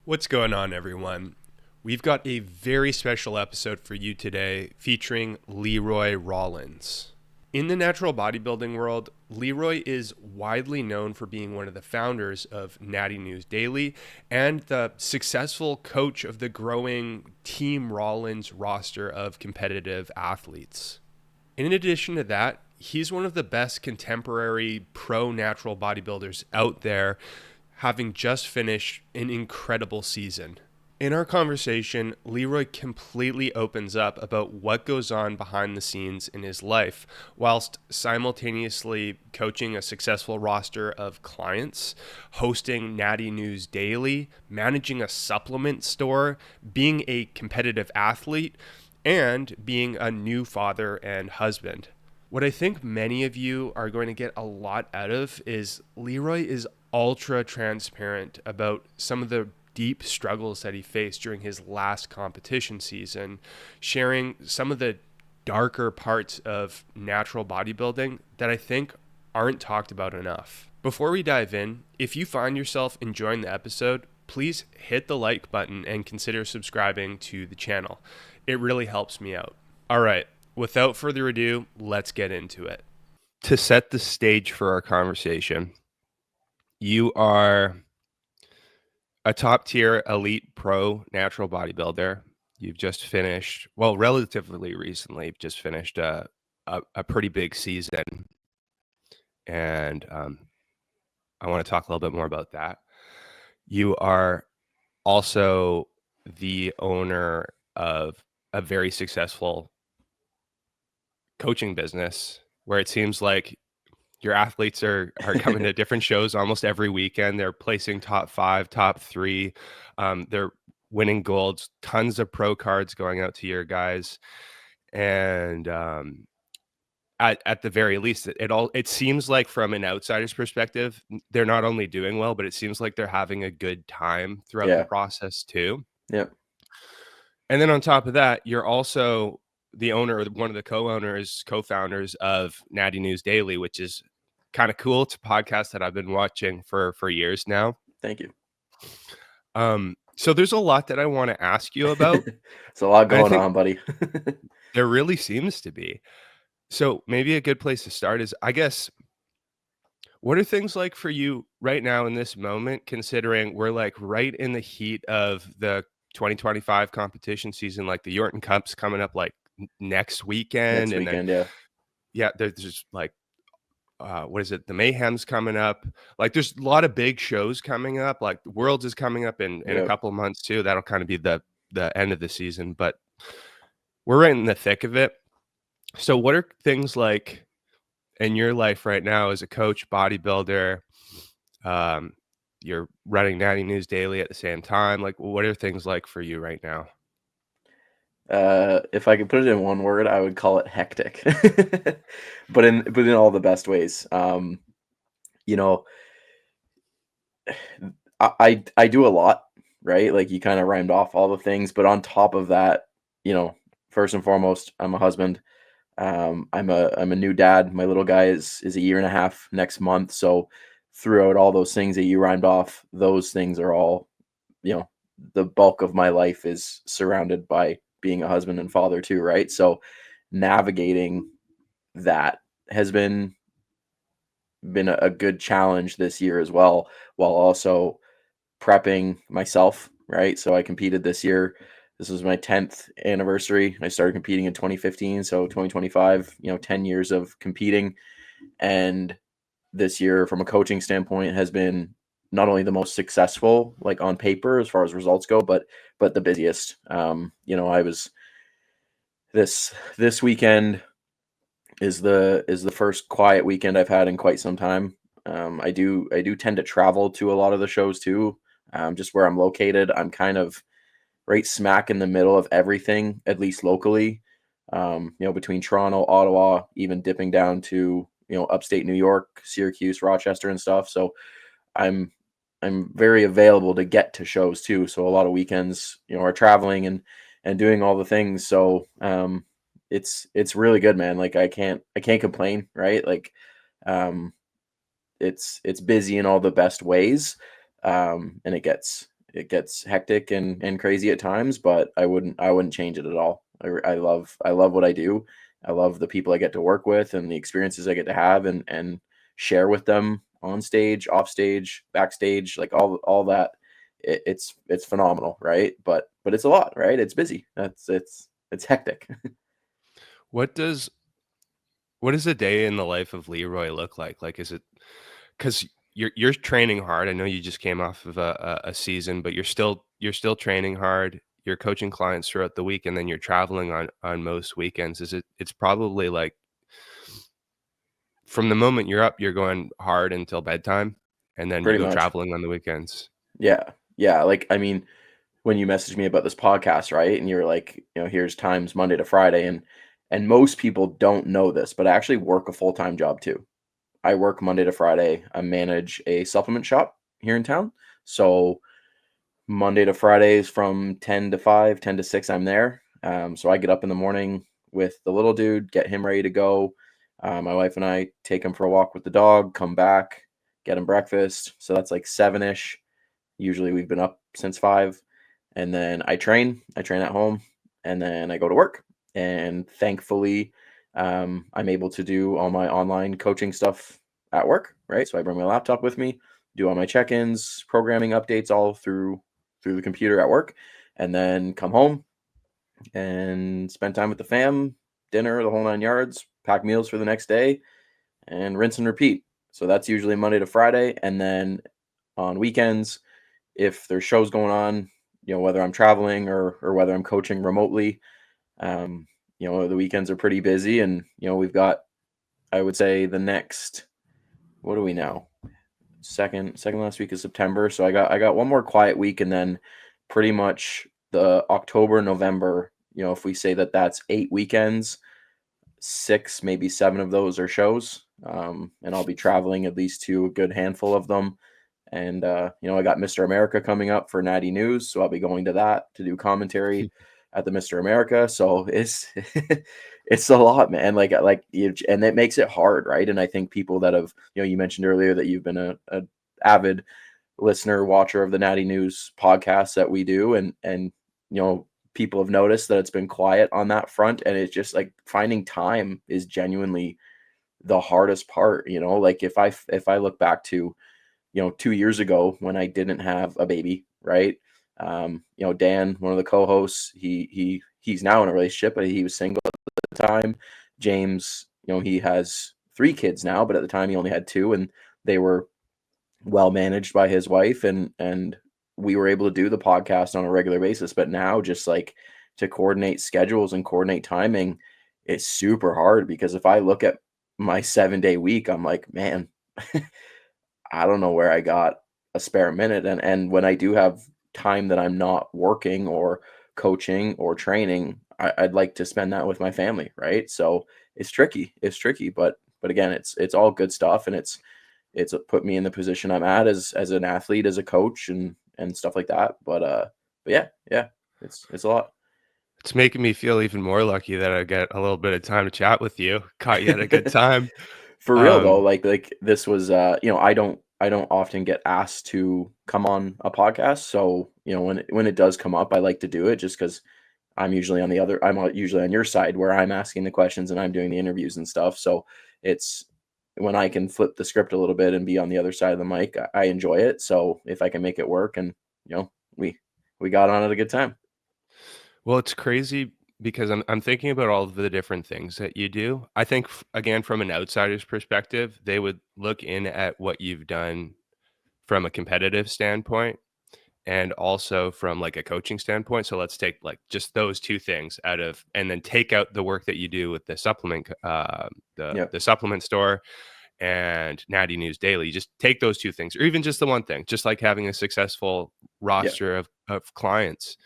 What's going on, everyone? We've got a very special episode for you today featuring Leroy Rollins. In the natural bodybuilding world, Leroy is widely known for being one of the founders of Natty News Daily and the successful coach of the growing Team Rollins roster of competitive athletes. In addition to that, he's one of the best contemporary pro natural bodybuilders out there, having just finished an incredible season. In our conversation, Leroy completely opens up about what goes on behind the scenes in his life, whilst simultaneously coaching a successful roster of clients, hosting Natty News Daily, managing a supplement store, being a competitive athlete, and being a new father and husband. What I think many of you are going to get a lot out of is Leroy is ultra transparent about some of the deep struggles that he faced during his last competition season, sharing some of the darker parts of natural bodybuilding that I think aren't talked about enough. Before we dive in, if you find yourself enjoying the episode, please hit the like button and consider subscribing to the channel. It really helps me out. All right, without further ado, let's get into it. To set the stage for our conversation, you are a top tier elite pro natural bodybuilder. You've just finished, well, relatively recently, you've just finished a pretty big season. And I want to talk a little bit more about that. You are also the owner of a very successful coaching business where it seems like your athletes are coming to different shows almost every weekend. They're placing top 5, top 3. They're winning golds, tons of pro cards going out to your guys. And at the very least, it seems like from an outsider's perspective, they're not only doing well, but it seems like they're having a good time throughout the process too. Yep. And then on top of that, you're also the owner or one of the co-founders of Natty News Daily, which is kind of cool. It's a podcast that I've been watching for years now. Thank you. So there's a lot that I want to ask you about. It's a lot going on, buddy. There really seems to be. So maybe a good place to start is, I guess, what are things like for you right now in this moment, considering we're like right in the heat of the 2025 competition season, like the Yorton Cup's coming up like next weekend. Yeah, there's just like, what is it? The Mayhem's coming up. Like there's a lot of big shows coming up. Like the Worlds is coming up in a couple of months too. That'll kind of be the end of the season, but we're right in the thick of it. So what are things like in your life right now as a coach, bodybuilder? You're running Natty News Daily at the same time. Like, what are things like for you right now? If I could put it in one word, I would call it hectic, but in all the best ways. You know, I do a lot, right? Like you kind of rhymed off all the things, but on top of that, first and foremost, I'm a husband. I'm a new dad. My little guy is a year and a half next month. So throughout all those things that you rhymed off, those things are all, the bulk of my life is surrounded by being a husband and father too, right? So navigating that has been a good challenge this year as well, while also prepping myself, right? So I competed this year. This was my 10th anniversary. I started competing in 2015, so 2025, 10 years of competing. And this year, from a coaching standpoint, has been not only the most successful, like on paper as far as results go, but the busiest. I was this weekend is the first quiet weekend I've had in quite some time. I do tend to travel to a lot of the shows too. Just where I'm located, I'm kind of right smack in the middle of everything, at least locally. Between Toronto, Ottawa, even dipping down to upstate New York, Syracuse, Rochester, and stuff. So I'm very available to get to shows too. So a lot of weekends, are traveling and doing all the things. So it's really good, man. Like I can't complain, right? Like it's busy in all the best ways, and it gets it gets hectic and crazy at times, but I wouldn't change it at all. I love what I do. I love the people I get to work with and the experiences I get to have and share with them on stage, off stage, backstage, like all that. It's phenomenal, right? But it's a lot, right? It's busy. It's hectic. What does a day in the life of Leroy look like? Like, is it because you're training hard? I know you just came off of a season, but you're still training hard. You're coaching clients throughout the week, and then you're traveling on most weekends. It's probably like from the moment you're up, you're going hard until bedtime, and then you Pretty go much. traveling on the weekends. Yeah. Yeah. Like, I mean, when you messaged me about this podcast, right? And you're like, here's times Monday to Friday. And most people don't know this, but I actually work a full-time job too. I work Monday to Friday. I manage a supplement shop here in town. So Monday to Fridays from 10 to 5, 10 to 6, I'm there. So I get up in the morning with the little dude, get him ready to go. My wife and I take him for a walk with the dog, come back, get him breakfast. So that's like 7-ish. Usually we've been up since 5. And then I train at home, and then I go to work. And thankfully, I'm able to do all my online coaching stuff at work, right? So I bring my laptop with me, do all my check-ins, programming updates all through the computer at work, and then come home and spend time with the fam, dinner, the whole 9 yards, pack meals for the next day, and rinse and repeat. So that's usually Monday to Friday. And then on weekends, if there's shows going on, whether I'm traveling or whether I'm coaching remotely, the weekends are pretty busy. And, we've got, I would say the next, what do we now? Second last week of September. So I got one more quiet week, and then pretty much the October, November, if we say that's 8 weekends, 6, maybe 7 of those are shows. And I'll be traveling at least to a good handful of them. And, I got Mr. America coming up for Natty News. So I'll be going to that to do commentary at the Mr. America. So it's, it's a lot, man. And it makes it hard. Right. And I think people that have, you mentioned earlier that you've been a avid listener, watcher of the Natty News podcast that we do. And, people have noticed that it's been quiet on that front. And it's just like finding time is genuinely the hardest part. Like if I look back to, 2 years ago when I didn't have a baby, right? Dan, one of the co-hosts, he's now in a relationship, but he was single at the time. James, he has 3 kids now, but at the time he only had 2, and they were well managed by his wife, and we were able to do the podcast on a regular basis. But now, just like to coordinate schedules and coordinate timing, it's super hard, because if I look at my 7-day week, I'm like, man, I don't know where I got a spare minute. And when I do have time that I'm not working or coaching or training, I'd like to spend that with my family, right? So it's tricky. But again, it's all good stuff, and it's put me in the position I'm at as an athlete, as a coach, and stuff like that. But yeah, it's a lot. It's making me feel even more lucky that I get a little bit of time to chat with you. Caught you at a good time. For real though, Um, like this was I don't often get asked to come on a podcast. So, when it does come up, I like to do it just because I'm usually on your side, where I'm asking the questions and I'm doing the interviews and stuff. So it's when I can flip the script a little bit and be on the other side of the mic, I enjoy it. So if I can make it work, and we got on at a good time. well, it's crazy because I'm thinking about all of the different things that you do. I think again from an outsider's perspective, they would look in at what you've done from a competitive standpoint and also from like a coaching standpoint. So let's take like just those two things out of, and then take out the work that you do with the supplement, Yeah. the supplement store and Natty News Daily. Just take those two things, or even just the one thing, just like having a successful Yeah. roster of clients.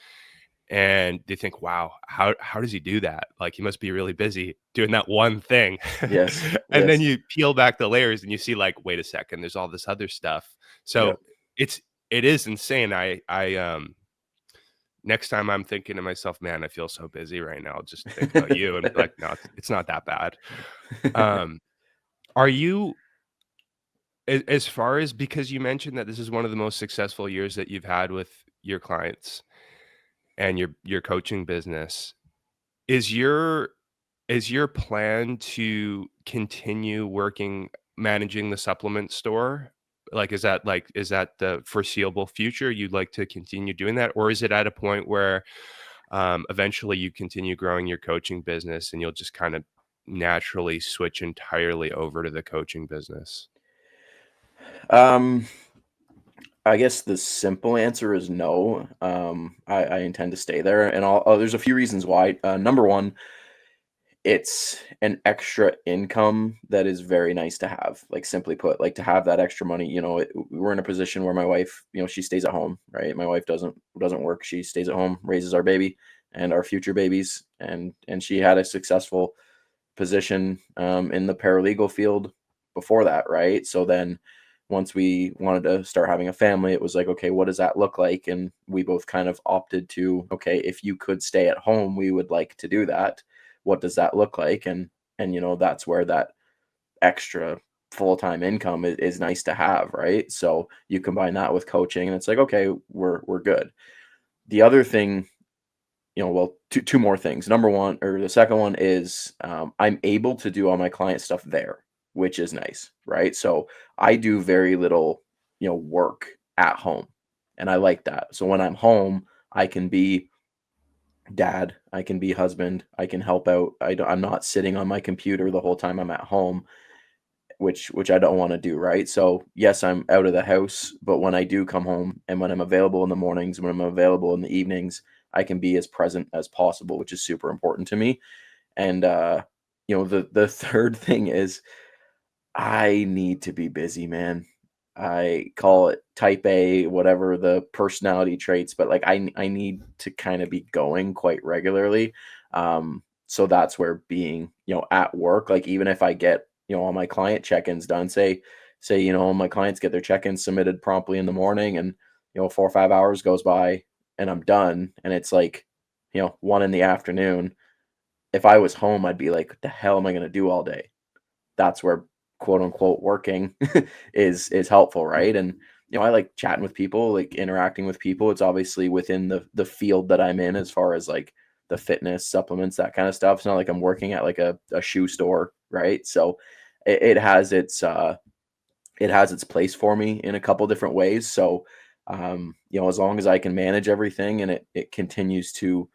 And they think, wow, how does he do that? Like, he must be really busy doing that one thing. Yes. And then Yes. you peel back the layers and you see like, wait a second, there's all this other stuff. Yeah. So it is insane. Next time I'm thinking to myself, man, I feel so busy right now, I'll just think about you and be like, no, it's not that bad. Um, are you, as far as, because you mentioned that this is one of the most successful years that you've had with your clients and your coaching business, is your plan to continue working managing the supplement store? Like, is that the foreseeable future? You'd like to continue doing that? Or is it at a point where eventually you continue growing your coaching business and you'll just kind of naturally switch entirely over to the coaching business? Um, I guess the simple answer is no. I intend to stay there, and there's a few reasons why. Number one, it's an extra income that is very nice to have. Like simply put, like to have that extra money. We're in a position where my wife, she stays at home, right? My wife doesn't work. She stays at home, raises our baby and our future babies, and she had a successful position in the paralegal field before that, right? So then once we wanted to start having a family, it was like, okay, what does that look like? And we both kind of opted to, okay, if you could stay at home, we would like to do that. What does that look like? And that's where that extra full-time income is nice to have, right? So you combine that with coaching and it's like, okay, we're good. The other thing, well, two more things. Number one, or the second one is I'm able to do all my client stuff there, which is nice, right? So I do very little, work at home, and I like that. So when I'm home, I can be dad, I can be husband, I can help out. I'm not sitting on my computer the whole time I'm at home, which I don't want to do, right? So yes, I'm out of the house, but when I do come home and when I'm available in the mornings, when I'm available in the evenings, I can be as present as possible, which is super important to me. And the third thing is I need to be busy, man. I call it type A, whatever the personality traits, but like I need to kind of be going quite regularly. So that's where being, at work, like even if I get, all my client check-ins done, say, my clients get their check-ins submitted promptly in the morning and, 4 or 5 hours goes by and I'm done and it's like, 1 in the afternoon. If I was home, I'd be like, what the hell am I going to do all day? That's where quote unquote working is helpful, right? And I like chatting with people, like interacting with people. It's obviously within the field that I'm in as far as like the fitness supplements, that kind of stuff. It's not like I'm working at like a shoe store, right? So it has its place for me in a couple different ways. So as long as I can manage everything and it continues to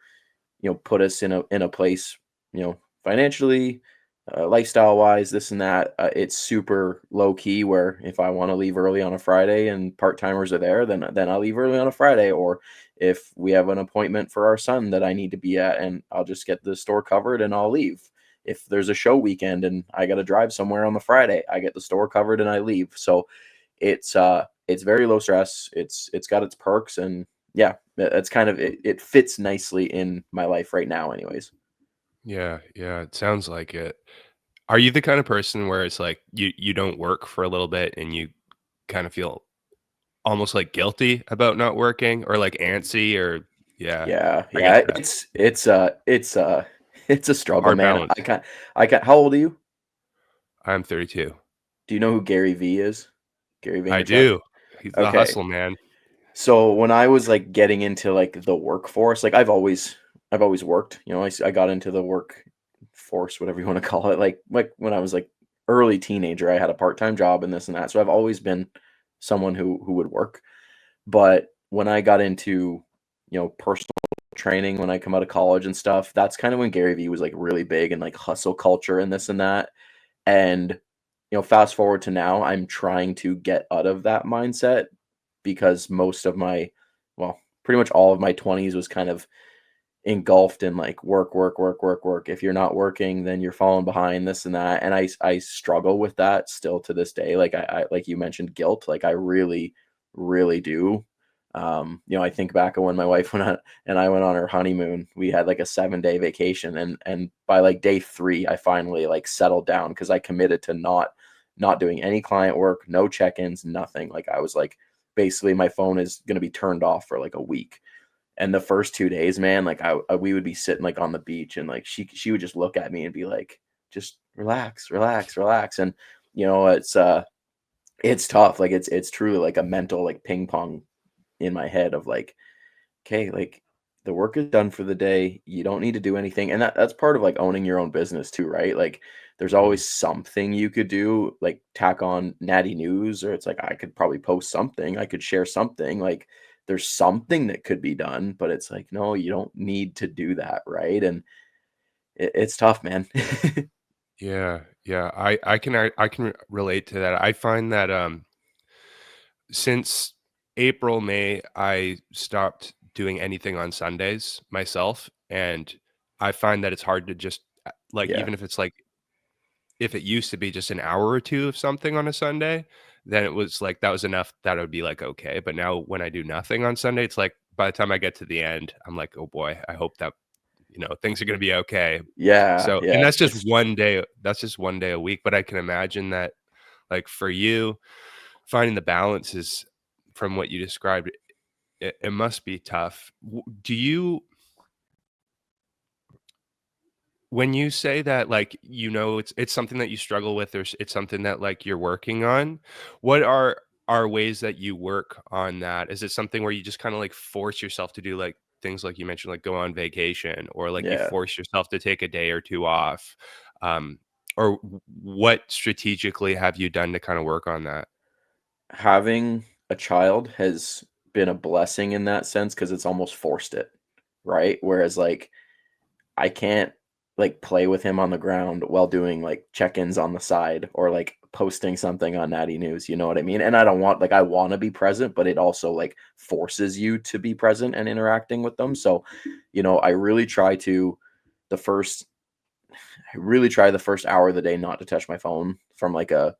put us in a place, financially, lifestyle wise, this and that. It's super low key where if I want to leave early on a Friday and part timers are there, then I'll leave early on a Friday. Or if we have an appointment for our son that I need to be at, and I'll just get the store covered and I'll leave. If there's a show weekend and I got to drive somewhere on the Friday, I get the store covered and I leave. So it's very low stress. It's got its perks, and yeah, that's kind of it fits nicely in my life right now anyways. Yeah, yeah, it sounds like it. Are you the kind of person where it's like you don't work for a little bit and you kind of feel almost like guilty about not working or like antsy or yeah, Yeah, I get yeah, that. it's it's a struggle, Hard man. balance. How old are you? I'm 32. Do you know who Gary V is? Gary I Vaynerchuk? do. He's the Okay. hustle man. So when I was like getting into like the workforce, like I've always worked, I got into the workforce, whatever you want to call it. Like when I was like early teenager, I had a part-time job and this and that. So I've always been someone who would work. But when I got into, personal training when I come out of college and stuff, that's kind of when Gary Vee was like really big and like hustle culture and this and that. And, fast forward to now, I'm trying to get out of that mindset because most of well, pretty much all of my 20s was kind of engulfed in like work, work, work, work, work. If you're not working, then you're falling behind, this and that. And I struggle with that still to this day. Like I like you mentioned guilt, like I really, really do. I think back on when my wife went on and I went on her honeymoon. We had like a 7-day vacation, and by like day 3, I finally like settled down because I committed to not doing any client work, no check-ins, nothing. Like I was like, basically my phone is gonna be turned off for like a week. And the first 2 days, man, like we would be sitting like on the beach and like she would just look at me and be like, just relax, relax, relax. And it's tough. Like it's truly like a mental like ping pong in my head of like, okay, like the work is done for the day. You don't need to do anything. And that's part of like owning your own business too, right? Like there's Mhm. always something you could do, like tack on natty news, or it's like I could probably post something, I could share something. Like there's something that could be done, but it's like, no, you don't need to do that, right? And it's tough, man. Yeah, yeah. I can relate to that. I find that since April, May, I stopped doing anything on Sundays myself, and I find that it's hard to just like Yeah. even if it's like if it used to be just an hour or 2 of something on a Sunday, then it was like that was enough that would be like, okay, but now when I do nothing on Sunday, it's like by the time I get to the end, I'm like, "Oh boy, I hope that, things are gonna be okay." Yeah. So and Yeah. that's just 1 day a week, but I can imagine that, like, for you, finding the balance is from what you described, it must be tough. Do you when you say that, like, it's something that you struggle with or it's something that, like, you're working on, what are ways that you work on that? Is it something where you just kinda, like, force yourself to do, like, things like you mentioned, like, go on vacation or, like, you Yeah. force yourself to take a day or 2 off? Um, or what strategically have you done to kinda work on that? Having a child has been a blessing in that sense because it's almost forced it, right? Whereas like I can't like play with him on the ground while doing like check-ins on the side or like posting something on Natty News, you know what I mean? And I don't want like I want to be present, but it also like forces you to be present and interacting with them. So, I really try to the first I really try the first hour of the day not to touch my phone from like a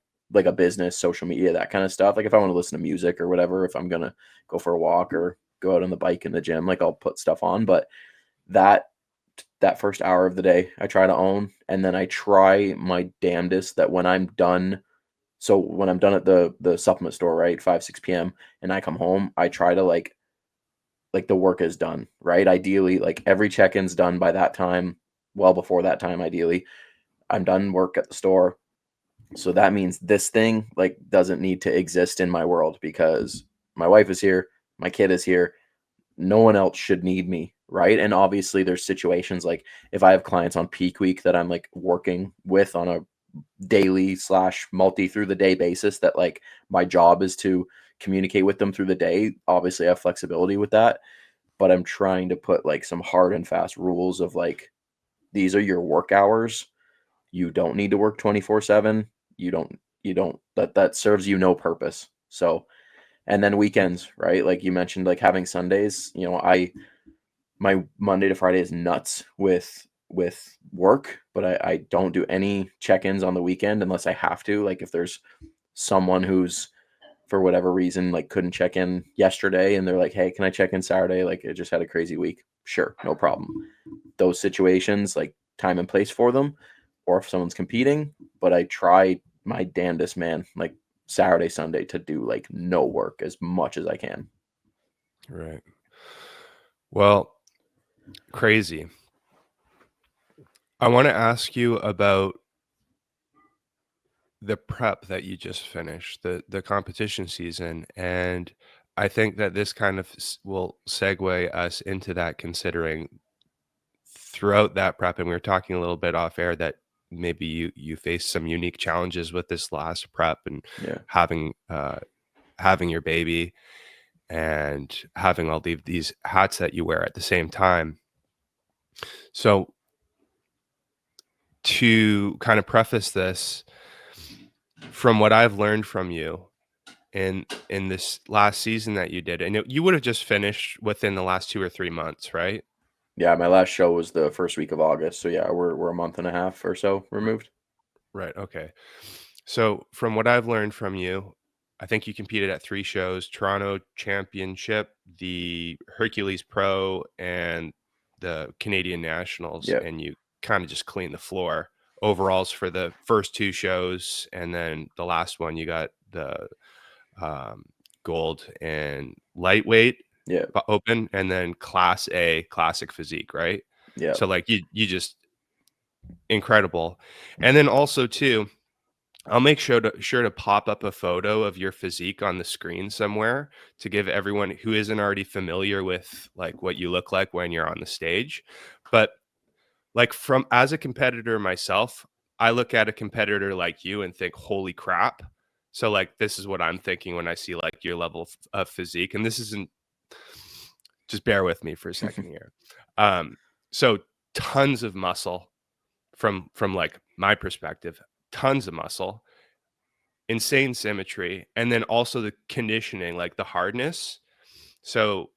business, social media, that kind of stuff. Like if I want to listen to music or whatever, if I'm gonna go for a walk or go out on the bike in the gym, like I'll put stuff on. But that that first hour of the day I try to own, and then I try my damnedest that when I'm done. So when I'm done at the supplement store, right, 5 6 p.m. and I come home, I try to like the work is done, right? Ideally, like every check-in's done by that time, well before that time, ideally. I'm done work at the store. So that means this thing like doesn't need to exist in my world because my wife is here, my kid is here. No one else should need me, right? And obviously there's situations like if I have clients on peak week that I'm like working with on a daily slash multi through the day basis that like my job is to communicate with them through the day. Obviously I have flexibility with that, but I'm trying to put like some hard and fast rules of like these are your work hours. You don't need to work 24/7. You don't that serves you no purpose. So, and then weekends, right? Like you mentioned, like having Sundays, I my Monday to Friday is nuts with work, but I don't do any check-ins on the weekend unless I have to. Like if there's someone who's for whatever reason like couldn't check in yesterday and they're like, "Hey, can I check in Saturday? Like I just had a crazy week." Sure, no problem. Those situations, like time and place for them, or if someone's competing, but I try my damnedest, man, like Saturday, Sunday to do like no work as much as I can. Right. Well, crazy. I wanna ask you about the prep that you just finished, the competition season, and I think that this kind of will segue us into that considering throughout that prep, and we were talking a little bit off air that maybe you faced some unique challenges with this last prep and Yeah. having your baby and having all these hats that you wear at the same time. So to kind of preface this, from what I've learned from you in this last season that you did, and you would have just finished within the last 2 or 3 months, right? Yeah, my last show was the first week of August. So yeah, we're a month and a half or so removed. Right, okay. So, from what I've learned from you, I think you competed at 3 shows, Toronto Championship, the Hercules Pro, and the Canadian Nationals, Yeah. and you kinda just cleaned the floor. Overalls for the first 2 shows, and then the last one, you got the, um, gold in lightweight, Yeah. open, and then Class A, classic physique, right? Yeah. So, like, you just incredible. And then also too, I'll make sure to pop up a photo of your physique on the screen somewhere to give everyone who isn't already familiar with like what you look like when you're on the stage. But like from as a competitor myself, I look at a competitor like you and think, "Holy crap." So like this is what I'm thinking when I see like your level of physique, and this isn't, just bear with me for a second here. Um so tons of muscle from like my perspective, tons of muscle, insane symmetry, and then also the conditioning, like the hardness. So,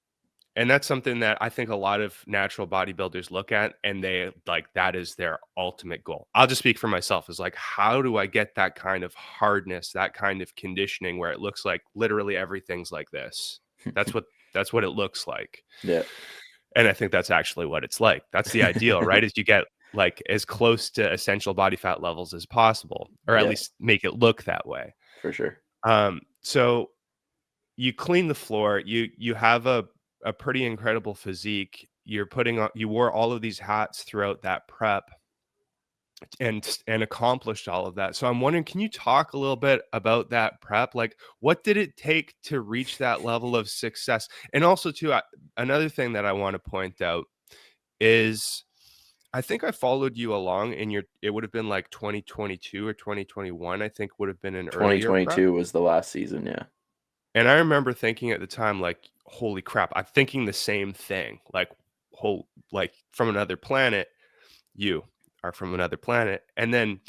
and that's something that I think a lot of natural bodybuilders look at and they like that is their ultimate goal. I'll just speak for myself is like, how do I get that kind of hardness, that kind of conditioning where it looks like literally everything's like this? That's what that's what it looks like. Yeah. And I think that's actually what it's like. That's the ideal, right? Is you get like as close to essential body fat levels as possible, or at Yeah, least make it look that way. for sure. So you clean the floor, you have a pretty incredible physique. You're putting on you wore all of these hats throughout that prep and accomplished all of that. So I'm wondering, can you talk a little bit about that prep? Like what did it take to reach that level of success? And also too, another thing that I want to point out is I think I followed you along in your it would have been like 2022 or 2021, I think would have been an earlier prep. 2022 was the last season, yeah. And I remember thinking at the time, like, holy crap, I'm thinking the same thing. Like, whole like from another planet, you are from another planet. And then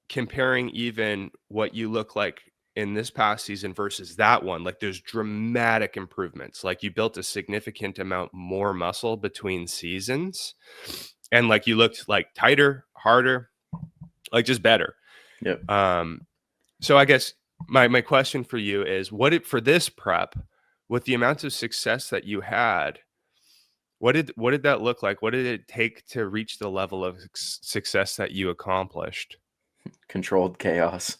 comparing even what you look like in this past season versus that one, like there's dramatic improvements. Like you built a significant amount more muscle between seasons. And like you looked like tighter, harder, like just better. Yep. So I guess my question for you is for this prep, with the amount of success that you had, what did that look like? What did it take to reach the level of success that you accomplished? Controlled chaos.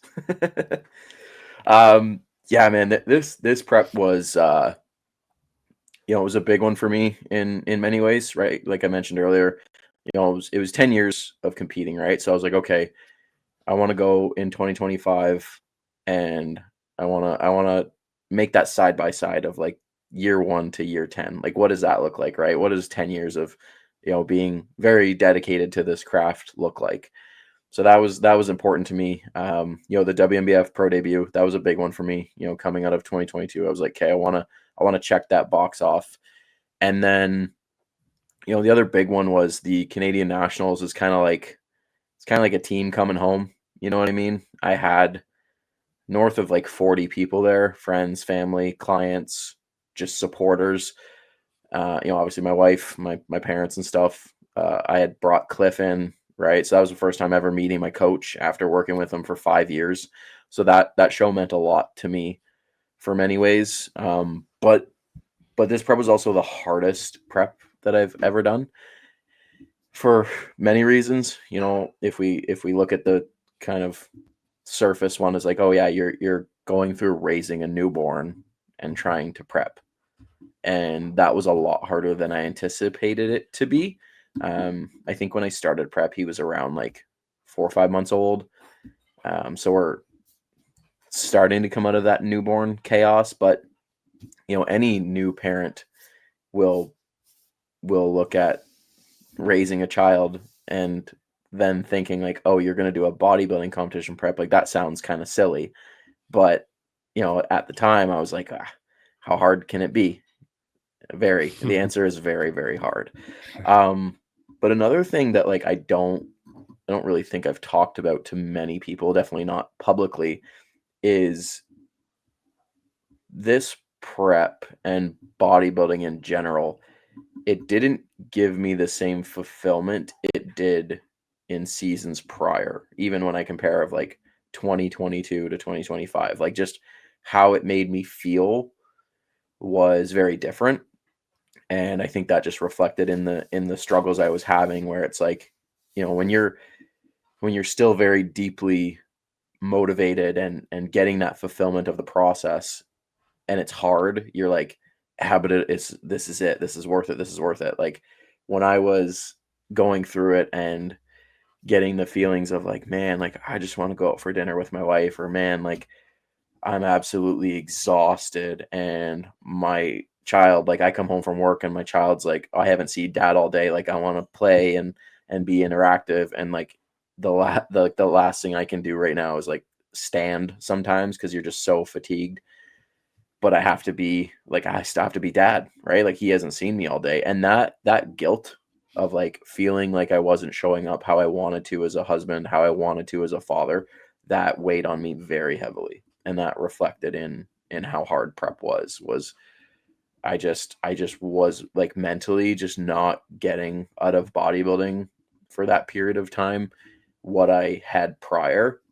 Yeah, man, this prep was it was a big one for me in many ways, right? Like I mentioned earlier, it was 10 years of competing, right? So I was like, okay, I want to go in 2025 and I want to make that side by side of like year 1 to year 10. Like what does that look like, right? What does 10 years of, being very dedicated to this craft look like? So that was important to me. The WMBF pro debut, that was a big one for me, coming out of 2022. I was like, okay, I want to check that box off. And then, the other big one was the Canadian Nationals is it's kind of like a team coming home. You know what I mean? I had north of like 40 people there, friends, family, clients, just supporters. Obviously my wife, my parents and stuff. I had brought Cliff in, right? So that was the first time ever meeting my coach after working with him for 5 years. So that show meant a lot to me for many ways. But this prep was also the hardest prep that I've ever done for many reasons. If we look at the kind of surface one, is like, oh yeah, you're going through raising a newborn and trying to prep, and that was a lot harder than I anticipated it to be. I think when I started prep, he was around like 4 or 5 months old. So we're starting to come out of that newborn chaos, but any new parent will look at raising a child and then thinking like, oh, you're going to do a bodybuilding competition prep. Like that sounds kind of silly. But, at the time I was like, how hard can it be? Very. The answer is very, very hard. But another thing that like I don't really think I've talked about to many people, definitely not publicly, is this prep and bodybuilding in general. It didn't give me the same fulfillment it did in seasons prior, even when I compare of like 2022 to 2025. Like just how it made me feel was very different. And I think that just reflected in the struggles I was having, where it's like, when you're still very deeply motivated and getting that fulfillment of the process, and it's hard, you're like, but this is it. This is worth it. This is worth it. Like when I was going through it and getting the feelings of like, man, like I just want to go out for dinner with my wife, or man, like I'm absolutely exhausted. And my child, like I come home from work and my child's like, oh, I haven't seen dad all day. Like I want to play and be interactive. And like the last thing I can do right now is like stand sometimes because you're just so fatigued. But I have to be like, I still have to be dad, right? Like he hasn't seen me all day. And that guilt of like feeling like I wasn't showing up how I wanted to as a husband, how I wanted to as a father, that weighed on me very heavily. And that reflected in how hard prep was I just was like mentally just not getting out of bodybuilding for that period of time what I had prior.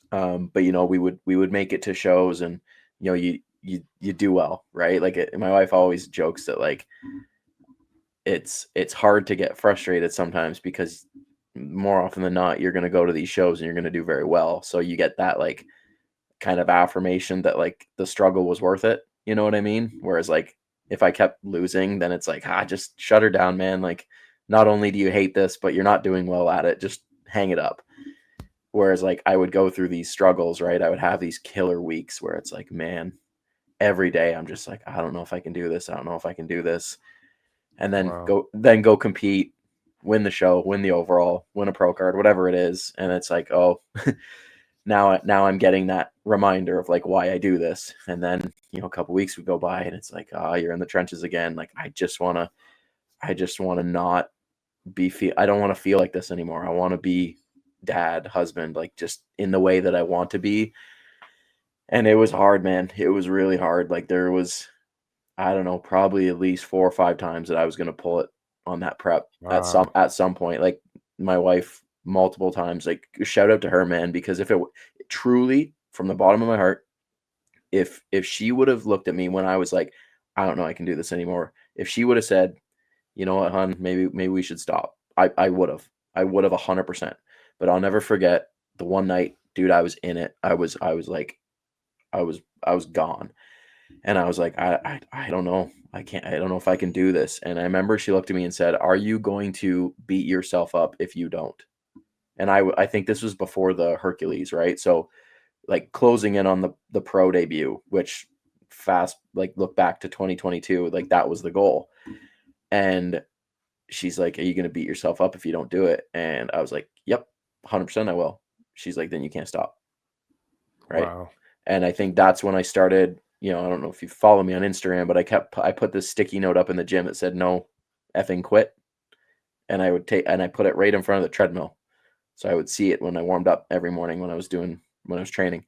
But you know, we would make it to shows, and you know, you do well, right? Like my wife always jokes that like it's hard to get frustrated sometimes because more often than not you're going to go to these shows and you're going to do very well. So you get that like kind of affirmation that like the struggle was worth it. You know what I mean? Whereas like if I kept losing, then it's like, just shut her down, man. Like not only do you hate this, but you're not doing well at it. Just hang it up. Whereas like I would go through these struggles, right? I would have these killer weeks where it's like, man, every day I'm just like, I don't know if I can do this. I don't know if I can do this. And then Wow. go compete, win the show, win the overall, win a pro card, whatever it is. And it's like, oh, now I'm getting that reminder of like why I do this. And then, you know, a couple weeks would go by and it's like, you're in the trenches again. Like I just want to not I don't want to feel like this anymore. I want to be dad, husband, like just in the way that I want to be. And it was hard, man. It was really hard. Like there was, I don't know, probably at least 4 or 5 times that I was going to pull it on that prep Wow. at some point. Like my wife multiple times, like shout out to her, man, because if it truly from the bottom of my heart, if she would have looked at me when I was like, I don't know, I can do this anymore. If she would have said, you know what, hon, maybe we should stop. I would have. I would have 100%. But I'll never forget the one night, dude, I was in it. I was like, I was gone. And I was like, I don't know. I don't know if I can do this. And I remember she looked at me and said, are you going to beat yourself up if you don't? And I think this was before the Hercules, right? So like closing in on the pro debut, which fast, like look back to 2022, like that was the goal. And she's like, are you going to beat yourself up if you don't do it? And I was like, yep, 100% I will. She's like, then you can't stop. Right. Wow. And I think that's when I started, you know, I don't know if you follow me on Instagram, but I put this sticky note up in the gym that said, no effing quit. And I put it right in front of the treadmill. So I would see it when I warmed up every morning when I was training.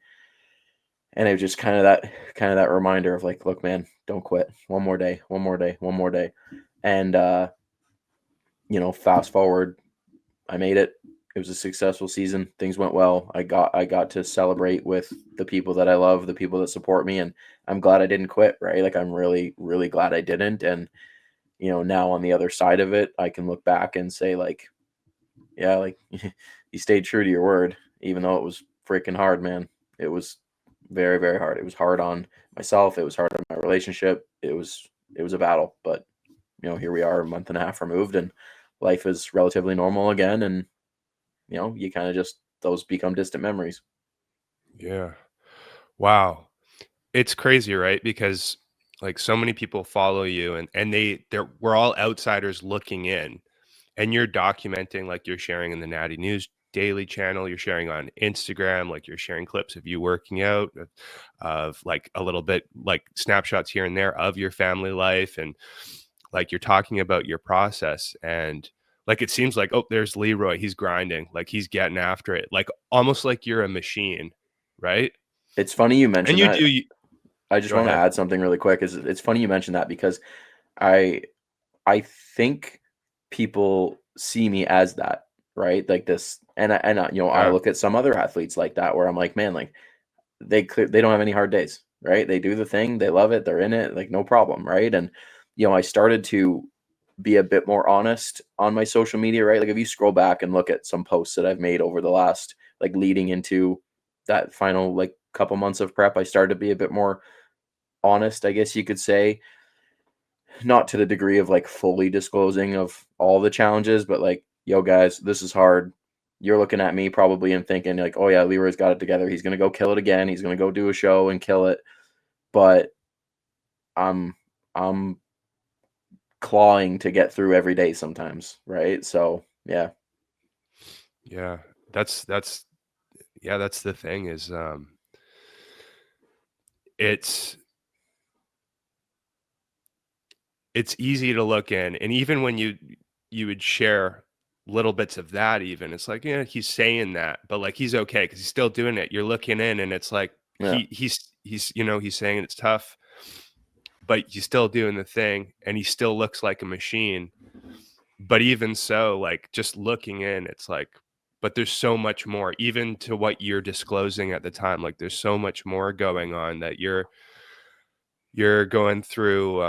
And it was just kind of that reminder of like, look, man, don't quit. One more day, one more day, one more day. And, you know, fast forward, I made it. It was a successful season. Things went well. I got to celebrate with the people that I love, the people that support me, and I'm glad I didn't quit, right? Like I'm really, really glad I didn't. And, you know, now on the other side of it, I can look back and say like, yeah, like you stayed true to your word, even though it was freaking hard, man. It was very, very hard. It was hard on myself. It was hard on my relationship. It was a battle, but you know, here we are a month and a half removed and life is relatively normal again. And, you know, you kind of just, those become distant memories. Yeah. Wow. It's crazy, right? Because like so many people follow you and we're all outsiders looking in, and you're documenting, like you're sharing in the Natty News Daily channel, you're sharing on Instagram, like you're sharing clips of you working out, of like a little bit like snapshots here and there of your family life, and like you're talking about your process, and like it seems like, oh, there's Leroy, he's grinding, like he's getting after it, like almost like you're a machine, right? It's funny you And mentioned you that. do you, I just go want to ahead. add something really quick. It's funny you mentioned that because I I think people see me as that, right? Like this, and you know, I Yeah. look at some other athletes like that where I'm like, man, like they don't have any hard days, right? They do the thing, they love it, they're in it, like no problem, right? And you know, I started to be a bit more honest on my social media, right? Like if you scroll back and look at some posts that I've made over the last like leading into that final like couple months of prep, I started to be a bit more honest, I guess you could say, not to the degree of like fully disclosing of all the challenges, but like, yo guys, this is hard. you're looking at me probably and thinking like, oh yeah, Leroy's got it together. He's going to go kill it again. He's going to go do a show and kill it. But I'm I'm clawing to get through every day sometimes, right? So yeah. Yeah. That's yeah, that's the thing is it's easy to look in, and even when you would share little bits of that, even it's like, yeah, he's saying that, but like he's okay because he's still doing it. You're looking in and it's like Yeah. he's he's saying it's tough, but he's still doing the thing and he still looks like a machine. But even so, like just looking in, it's like, but there's so much more, even to what you're disclosing at the time. Like there's so much more going on that you're going through.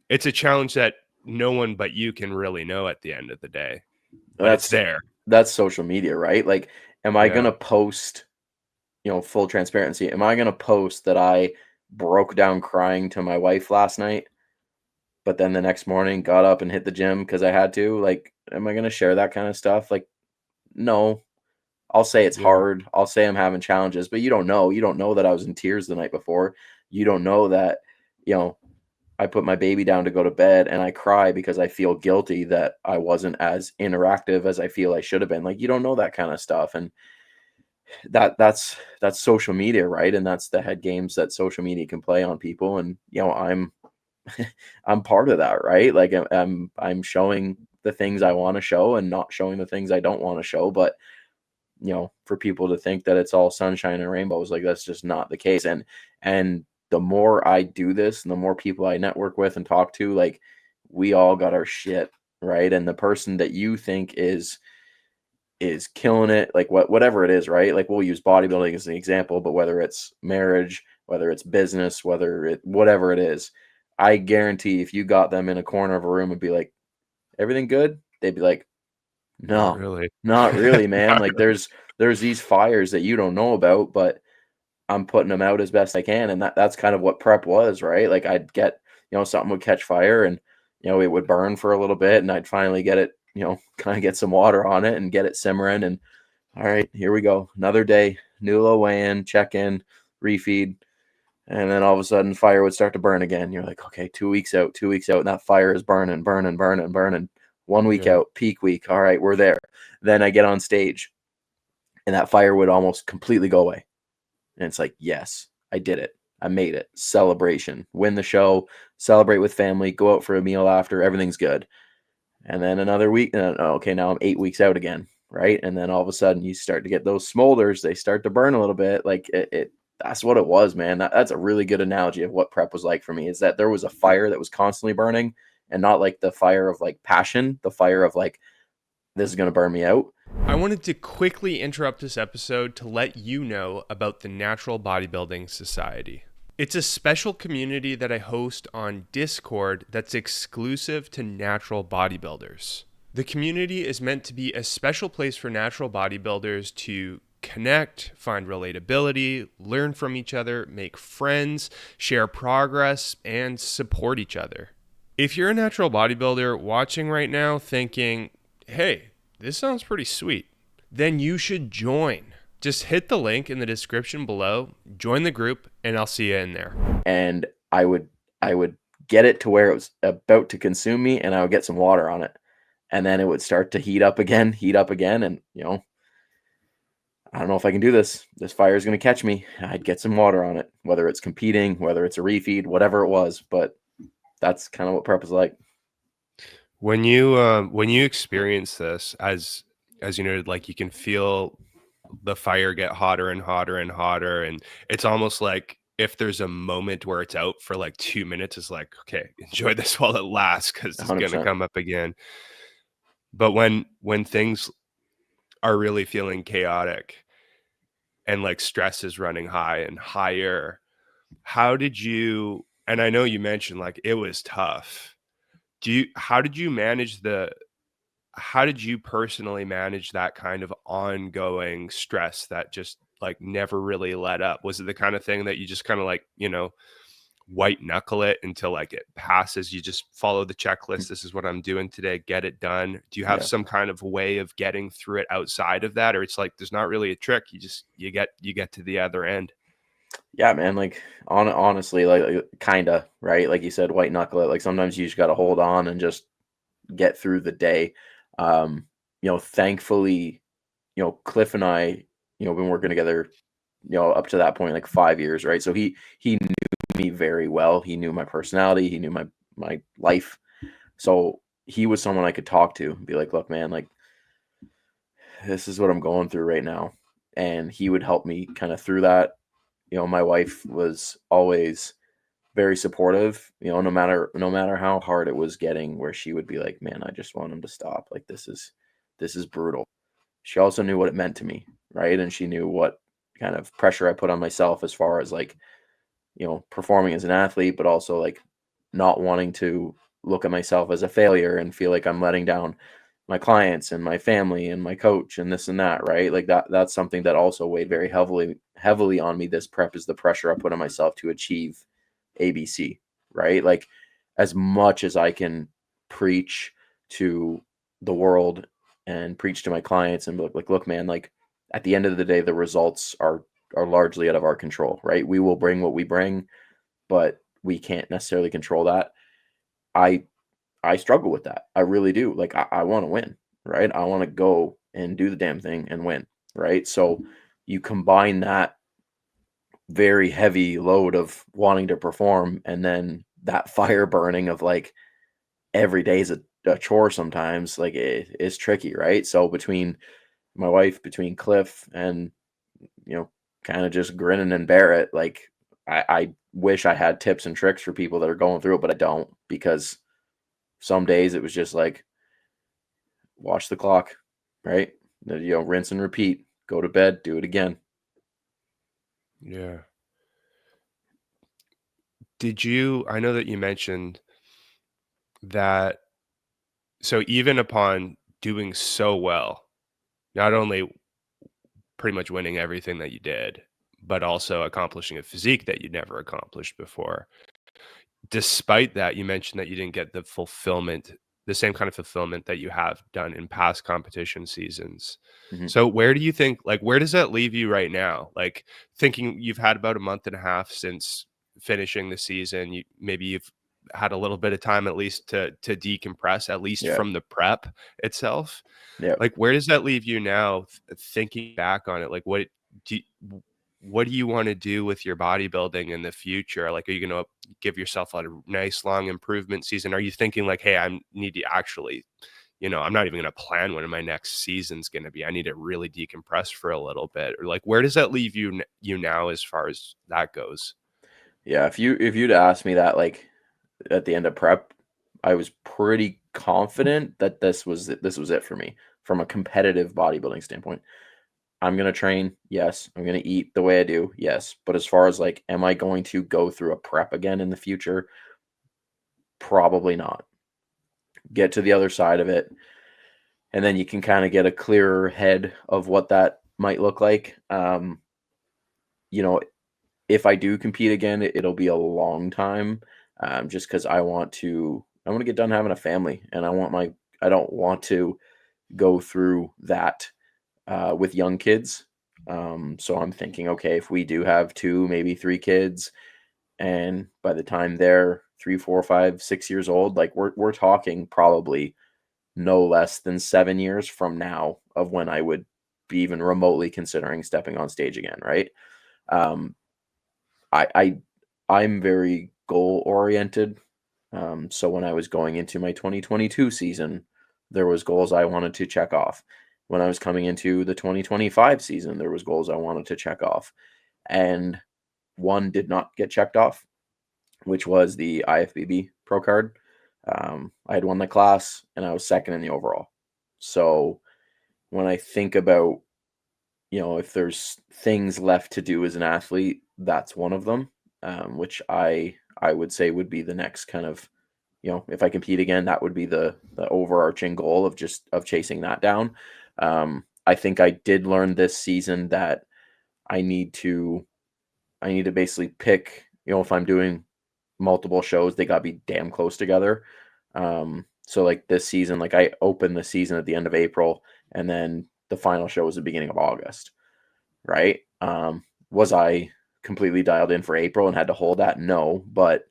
It's a challenge that no one but you can really know at the end of the day, but it's That's there. that's social media, right? Like, am I Yeah. gonna post, full transparency? Am I gonna post that I broke down crying to my wife last night, but then the next morning got up and hit the gym because I had to? Like, am I gonna share that kind of stuff? Like, no. I'll say it's Yeah. hard. I'll say I'm having challenges, but you don't know. You don't know that I was in tears the night before. You don't know that, you know, I put my baby down to go to bed and I cry because I feel guilty that I wasn't as interactive as I feel I should have been. Like, you don't know that kind of stuff. And that's social media, right? And that's the head games that social media can play on people. And I'm I'm part of that, right? Like I'm showing the things I want to show and not showing the things I don't want to show. But for people to think that it's all sunshine and rainbows, like that's just not the case. And the more I do this and the more people I network with and talk to, like we all got our shit, right? And the person that you think is killing it, like whatever it is, right? Like we'll use bodybuilding as an example, but whether it's marriage, whether it's business, whatever it is, I guarantee if you got them in a corner of a room and be like, everything good? They'd be like, Not no, really. not really, man. Not Like there's these fires that you don't know about, but I'm putting them out as best I can. And that's kind of what prep was, right? Like I'd get, something would catch fire and it would burn for a little bit and I'd finally get it, kind of get some water on it and get it simmering and all right, here we go. Another day, new low weigh-in, check in, refeed. And then all of a sudden fire would start to burn again. You're like, okay, 2 weeks out, 2 weeks out, and that fire is burning, burning, burning, burning. 1 week Yeah. out, peak week. All right, we're there. Then I get on stage and that fire would almost completely go away. And it's like, yes, I did it. I made it. Celebration. Win the show, celebrate with family, go out for a meal after, everything's good. And then another week, okay, now I'm 8 weeks out again, right? And then all of a sudden you start to get those smolders, they start to burn a little bit. Like it that's what it was, man. That's a really good analogy of what prep was like for me, is that there was a fire that was constantly burning and not like the fire of like passion, the fire of like, this is going to burn me out. I wanted to quickly interrupt this episode to let you know about the Natural Bodybuilding Society. It's a special community that I host on Discord that's exclusive to natural bodybuilders. The community is meant to be a special place for natural bodybuilders to connect, find relatability, learn from each other, make friends, share progress, and support each other. If you're a natural bodybuilder watching right now thinking, hey, this sounds pretty sweet, then you should join. Just hit the link in the description below, join the group, and I'll see you in there. And I would get it to where it was about to consume me and I would get some water on it. And then it would start to heat up again. And I don't know if I can do this. This fire is going to catch me. I'd get some water on it, whether it's competing, whether it's a refeed, whatever it was. But that's kind of what prep is like. When you experience this, as you know, like you can feel the fire get hotter and hotter and hotter, and it's almost like if there's a moment where it's out for like 2 minutes, it's like, okay, enjoy this while it lasts because it's gonna 100%. come up again. But when things are really feeling chaotic and like stress is running high and higher, how did you, and I know you mentioned like it was tough. How did you personally manage that kind of ongoing stress that just like never really let up? Was it the kind of thing that you just kind of like, white knuckle it until like it passes? You just follow the checklist. This is what I'm doing today. Get it done. Do you have Yeah. some kind of way of getting through it outside of that? Or it's like, there's not really a trick. You get to the other end. Yeah, man. Like honestly, like kinda, right? Like you said, white knuckle it. Like sometimes you just got to hold on and just get through the day. Thankfully, Cliff and I, been working together, up to that point, like 5 years, right? So he knew me very well. He knew my personality. He knew my life. So he was someone I could talk to, be like, look, man, like this is what I'm going through right now, and he would help me kind of through that. My wife was always very supportive, no matter how hard it was getting, where she would be like, man, I just want him to stop. Like this is brutal. She also knew what it meant to me, right? And she knew what kind of pressure I put on myself as far as like, performing as an athlete, but also like not wanting to look at myself as a failure and feel like I'm letting down my clients and my family and my coach and this and that, right? Like that's something that also weighed very heavily on me. This prep is the pressure I put on myself to achieve ABC, right? Like as much as I can preach to the world and preach to my clients and be like, look, man, like at the end of the day, the results are largely out of our control, right? We will bring what we bring, but we can't necessarily control that. I I struggle with that. I really do. Like I want to win, right? I want to go and do the damn thing and win, right? So you combine that very heavy load of wanting to perform and then that fire burning of like every day is a chore sometimes, like it is tricky, right? So between my wife, between Cliff and you know, kind of just grinning and bear it. Like I wish I had tips and tricks for people that are going through it, but I don't, because some days it was just like watch the clock, right? Rinse and repeat. Go to bed, do it again. Yeah. I know that you mentioned that, so even upon doing so well, not only pretty much winning everything that you did, but also accomplishing a physique that you'd never accomplished before. Despite that, you mentioned that you didn't get the same kind of fulfillment that you have done in past competition seasons. Mhm. So where does that leave you right now? Like, thinking you've had about a month and a half since finishing the season, maybe you've had a little bit of time at least to decompress, at least Yeah. from the prep itself. Yeah. Like, where does that leave you now, thinking back on it? Like, do you, what do you want to do with your bodybuilding in the future? Like, are you going to give yourself a nice long improvement season? Are you thinking like, hey, I need to actually, I'm not even going to plan when my next season's going to be. I need to really decompress for a little bit. Or like, where does that leave you now as far as that goes? Yeah. If you'd asked me that like at the end of prep, I was pretty confident that this was it for me from a competitive bodybuilding standpoint. I'm gonna train, yes. I'm gonna eat the way I do, yes. But as far as like, am I going to go through a prep again in the future? Probably not. Get to the other side of it, and then you can kind of get a clearer head of what that might look like. You know, if I do compete again, it'll be a long time, just because I want to get done having a family, and I don't want to go through that with young kids. So I'm thinking, okay, if we do have two, maybe three kids, and by the time they're 3, 4, 5, 6 years old, like we're talking probably no less than 7 years from now of when I would be even remotely considering stepping on stage again, right? Um, I, I I'm very goal oriented. So when I was going into my 2022 season, there was goals I wanted to check off. When I was coming into the 2025 season, there was goals I wanted to check off. And one did not get checked off, which was the IFBB Pro card. I had won the class and I was second in the overall. So when I think about, if there's things left to do as an athlete, that's one of them, which I would say would be the next kind of, if I compete again, that would be the overarching goal of chasing that down. I think I did learn this season that I need to I need to basically pick, if I'm doing multiple shows, they got to be damn close together. So like this season, like I opened the season at the end of April, and then the final show was the beginning of August, right? Was I completely dialed in for April and had to hold that? No, but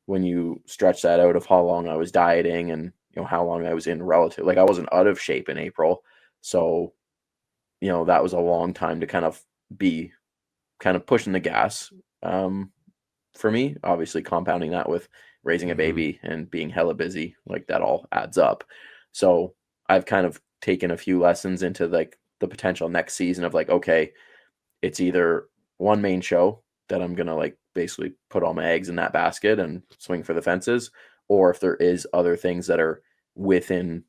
when you stretch that out of how long I was dieting and how long I was in relative, like I wasn't out of shape in April, so that was a long time to kind of be kind of pushing the gas. For me, obviously compounding that with raising a baby and being hella busy, like that all adds up. So I've kind of taken a few lessons into like the potential next season of like, okay, it's either one main show that I'm going to like basically put all my eggs in that basket and swing for the fences, or if there is other things that are within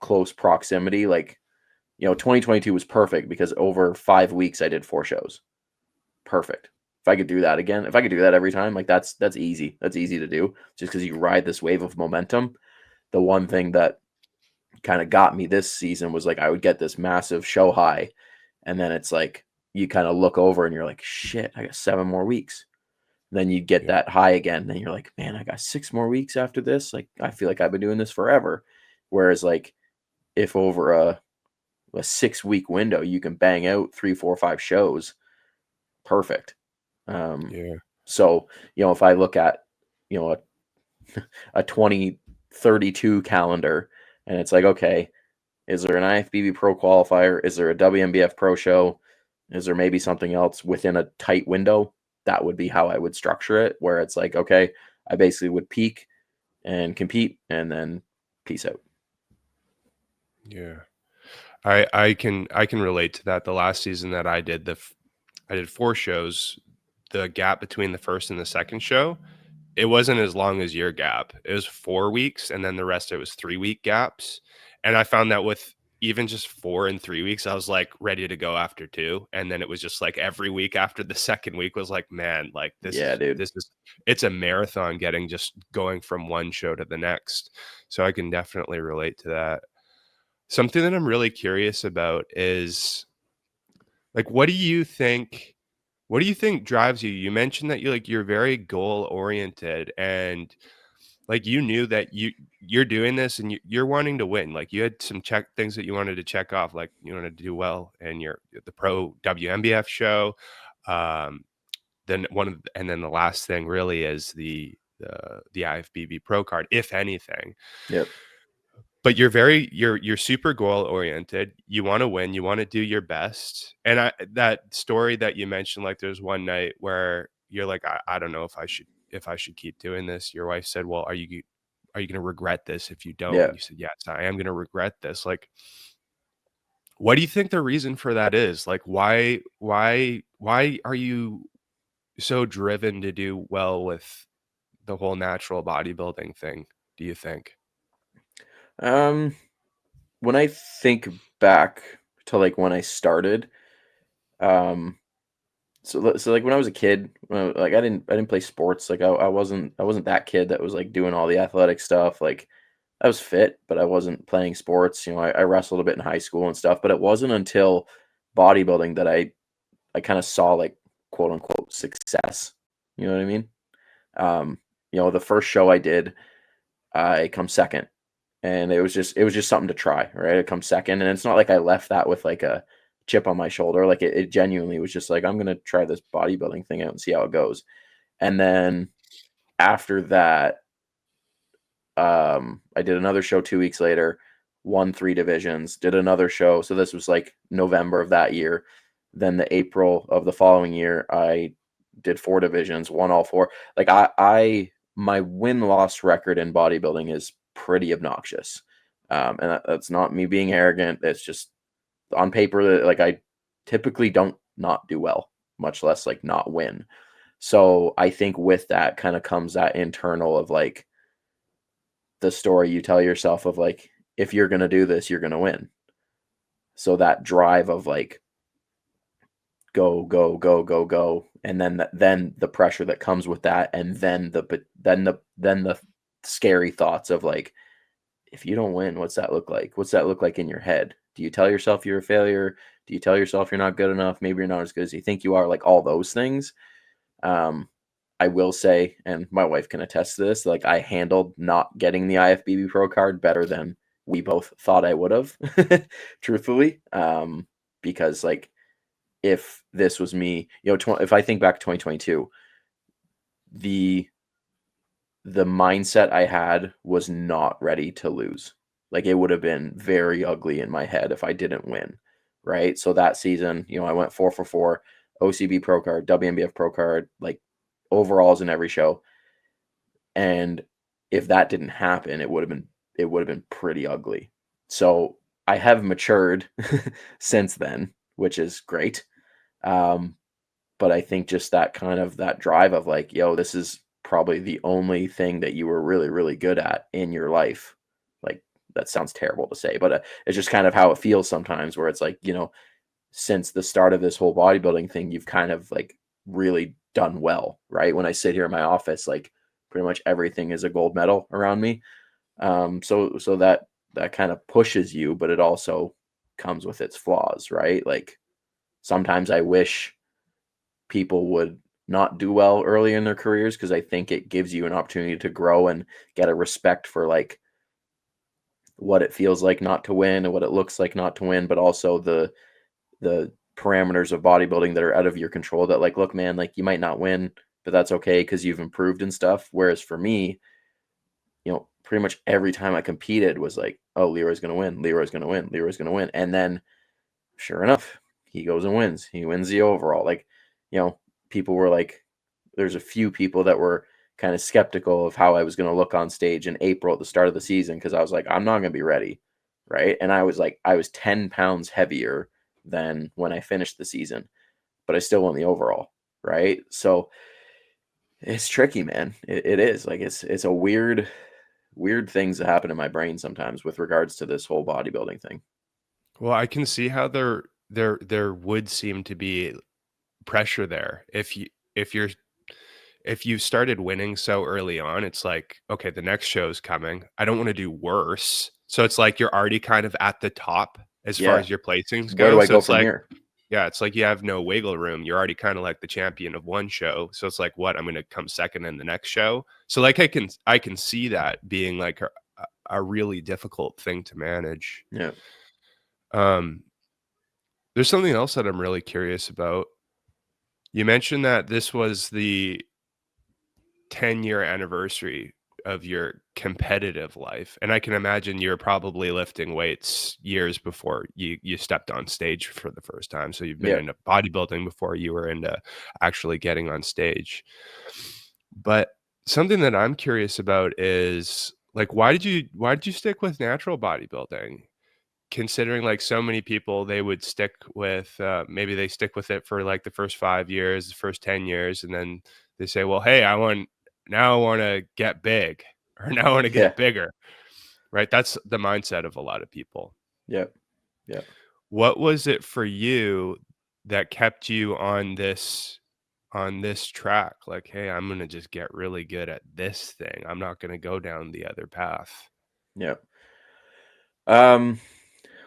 close proximity, like, 2022 was perfect because over 5 weeks I did 4 shows. Perfect. If I could do that again, if I could do that every time, like that's easy. That's easy to do just because you ride this wave of momentum. The one thing that kind of got me this season was like I would get this massive show high, and then it's like you kind of look over and you're like, shit, I got 7 more weeks. Then you get that high again. Then you're like, man, I got 6 more weeks after this. Like I feel like I've been doing this forever. Whereas like if over a 6-week window you can bang out 3, 4, 5 shows, perfect. So, if I look at, a 2032 calendar and it's like, okay, is there an IFBB Pro qualifier? Is there a WMBF Pro show? Is there maybe something else within a tight window? That would be how I would structure it, where it's like, okay, I basically would peak and compete and then peace out. Yeah. I can relate to that. The last season that I did, I did 4 shows. The gap between the first and the second show, it wasn't as long as your gap. It was 4 weeks, and then the rest it was 3-week gaps. And I found that with even just 4 and 3 weeks, I was like ready to go after 2. And then it was just like every week after the second week was like, man, like this is it's a marathon just going from one show to the next. So I can definitely relate to that. Something that I'm really curious about is like, what do you think drives you? You mentioned that you're very goal oriented, and like you knew that you're doing this and you're wanting to win. Like you had some things that you wanted to check off, like you wanted to do well in the pro WMBF show. Then and then the last thing really is the IFBB Pro card, if anything. Yep. But you're super goal oriented. You want to win. You want to do your best. And that story that you mentioned, like there's one night where you're like, I don't know if I should keep doing this. Your wife said, well, are you going to regret this if you don't? Yeah. And you said, yes, I am going to regret this. Like, what do you think the reason for that is? Like, why are you so driven to do well with the whole natural bodybuilding thing, do you think? When I think back to like when I started, um, so like when I was a kid, like I didn't play sports. Like I wasn't that kid that was like doing all the athletic stuff. Like I was fit, but I wasn't playing sports. I wrestled a bit in high school and stuff, but it wasn't until bodybuilding that I kind of saw like quote unquote success. You know what I mean? The first show I did, I come second, and it was just something to try, right? I come second, and it's not like I left that with like a chip on my shoulder. Like it genuinely was just like, I'm gonna try this bodybuilding thing out and see how it goes. And then after that, I did another show 2 weeks later, won 3 divisions, did another show. So this was like November of that year. Then the April of the following year, I did 4 divisions, won all 4. Like my win-loss record in bodybuilding is pretty obnoxious. And that's not me being arrogant. It's just on paper, like I typically don't not do well, much less like not win. So I think with that kind of comes that internal of like the story you tell yourself of like, if you're going to do this, you're going to win. So that drive of like, go, go, go, go, go. And then the pressure that comes with that. And then the scary thoughts of like, if you don't win, what's that look like? What's that look like in your head? Do you tell yourself you're a failure? Do you tell yourself you're not good enough? Maybe you're not as good as you think you are, like all those things. I will say, and my wife can attest to this, like I handled not getting the IFBB Pro card better than we both thought I would have, truthfully. Because like if this was me, if I think back to 2022, the mindset I had was not ready to lose. Like it would have been very ugly in my head if I didn't win, right? So that season, I went 4 for 4, OCB Pro card, WNBF Pro card, like overalls in every show. And if that didn't happen, it would have been pretty ugly. So I have matured since then, which is great. But I think just that kind of that drive of like, yo, this is probably the only thing that you were really, really good at in your life. Like that sounds terrible to say, but it's just kind of how it feels sometimes where it's like, since the start of this whole bodybuilding thing, you've kind of like really done well, right? When I sit here in my office, like pretty much everything is a gold medal around me. So that kind of pushes you, but it also comes with its flaws, right? Like sometimes I wish people would not do well early in their careers because I think it gives you an opportunity to grow and get a respect for like what it feels like not to win and what it looks like not to win, but also the parameters of bodybuilding that are out of your control that like, look, man, like you might not win, but that's okay because you've improved and stuff. Whereas for me, pretty much every time I competed was like, oh, Leroy's going to win. Leroy's going to win. Leroy's going to win. And then sure enough, he goes and wins. He wins the overall. Like, people were like, there's a few people that were kind of skeptical of how I was going to look on stage in April at the start of the season because I was like, I'm not going to be ready. Right. And I was 10 pounds heavier than when I finished the season, but I still won the overall. Right. So it's tricky, man. It is like, it's a weird things that happen in my brain sometimes with regards to this whole bodybuilding thing. Well, I can see how there would seem to be pressure there. If you started winning so early on, it's like, okay, the next show's coming. I don't want to do worse. So it's like you're already kind of at the top as far Yeah. as your placings Where go. do I So go it's from like, here? yeah, it's like you have no wiggle room. You're already kind of like the champion of one show. So it's like, what? I'm going to come second in the next show. So like I can see that being like a really difficult thing to manage. Yeah. Um, there's something else that I'm really curious about. You mentioned that this was the 10-year anniversary of your competitive life, and I can imagine you're probably lifting weights years before you stepped on stage for the first time. So you've been Yeah. into bodybuilding before you were into actually getting on stage. But something that I'm curious about is like why did you stick with natural bodybuilding? Considering like so many people, they would stick with maybe they stick with it for like the first 5 years, the first 10 years, and then they say, well, hey, I want to get big or now I want to Yeah. get bigger, right? That's the mindset of a lot of people. Yeah. Yeah. What was it for you that kept you on this track? Like, hey, I'm going to just get really good at this thing. I'm not going to go down the other path. Yeah. Um,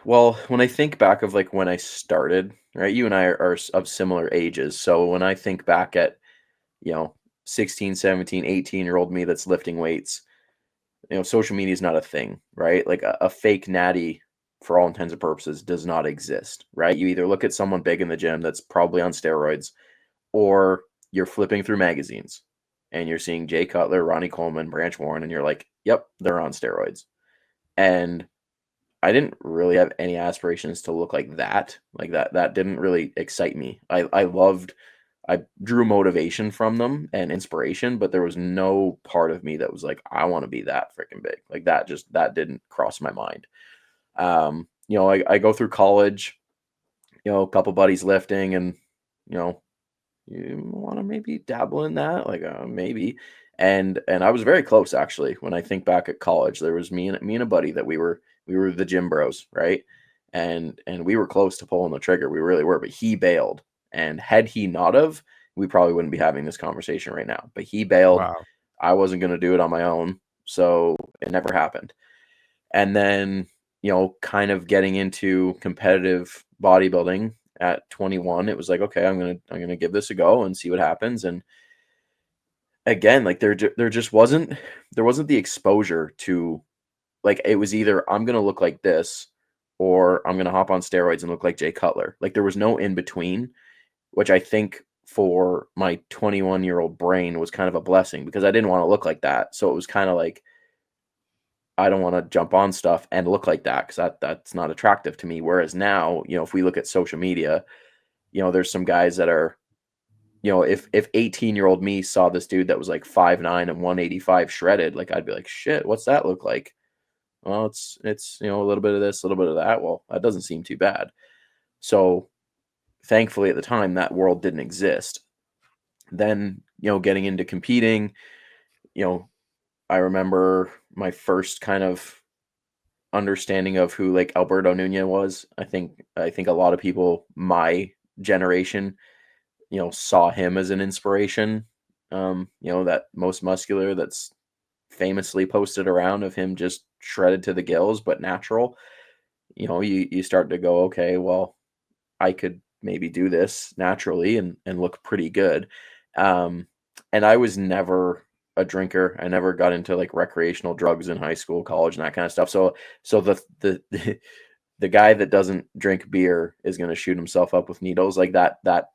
well, when I think back of like when I started, right, you and I are of similar ages. So when I think back at, you know, 16, 17, 18-year-old me that's lifting weights, social media is not a thing, right? Like a fake natty for all intents and purposes does not exist, right? You either look at someone big in the gym that's probably on steroids, or you're flipping through magazines and you're seeing Jay Cutler, Ronnie Coleman, Branch Warren, and you're like, yep, they're on steroids. And I didn't really have any aspirations to look like that. Like that didn't really excite me. I drew motivation from them and inspiration, but there was no part of me that was like, I want to be that freaking big. Like that didn't cross my mind. I go through college, a couple buddies lifting and, you know, you want to maybe dabble in that, like maybe. And I was very close actually. When I think back at college, there was me and a buddy that we were the gym bros, right? And we were close to pulling the trigger. We really were, but he bailed. And had he not have, we probably wouldn't be having this conversation right now. But he bailed. Wow. I wasn't going to do it on my own, so it never happened. And then, kind of getting into competitive bodybuilding at 21, it was like, okay, I'm gonna give this a go and see what happens. And again, like there just wasn't the exposure to, like, it was either I'm gonna look like this or I'm gonna hop on steroids and look like Jay Cutler. Like there was no in between, which I think for my 21-year-old brain was kind of a blessing because I didn't want to look like that. So it was kind of like I don't want to jump on stuff and look like that because that's not attractive to me. Whereas now, if we look at social media, there's some guys that are, if 18-year-old me saw this dude that was like 5'9" and 185 shredded, like I'd be like, shit, what's that look like? Well, it's a little bit of this, a little bit of that. Well, that doesn't seem too bad. So thankfully at the time that world didn't exist. Then, getting into competing, I remember my first kind of understanding of who like Alberto Nunez was. I think a lot of people my generation, saw him as an inspiration. That most muscular that's famously posted around of him just shredded to the gills but natural. You start to go, okay, well, I could maybe do this naturally and look pretty good. Um, and I was never a drinker. I never got into like recreational drugs in high school, college, and that kind of stuff. So the the guy that doesn't drink beer is going to shoot himself up with needles like that. That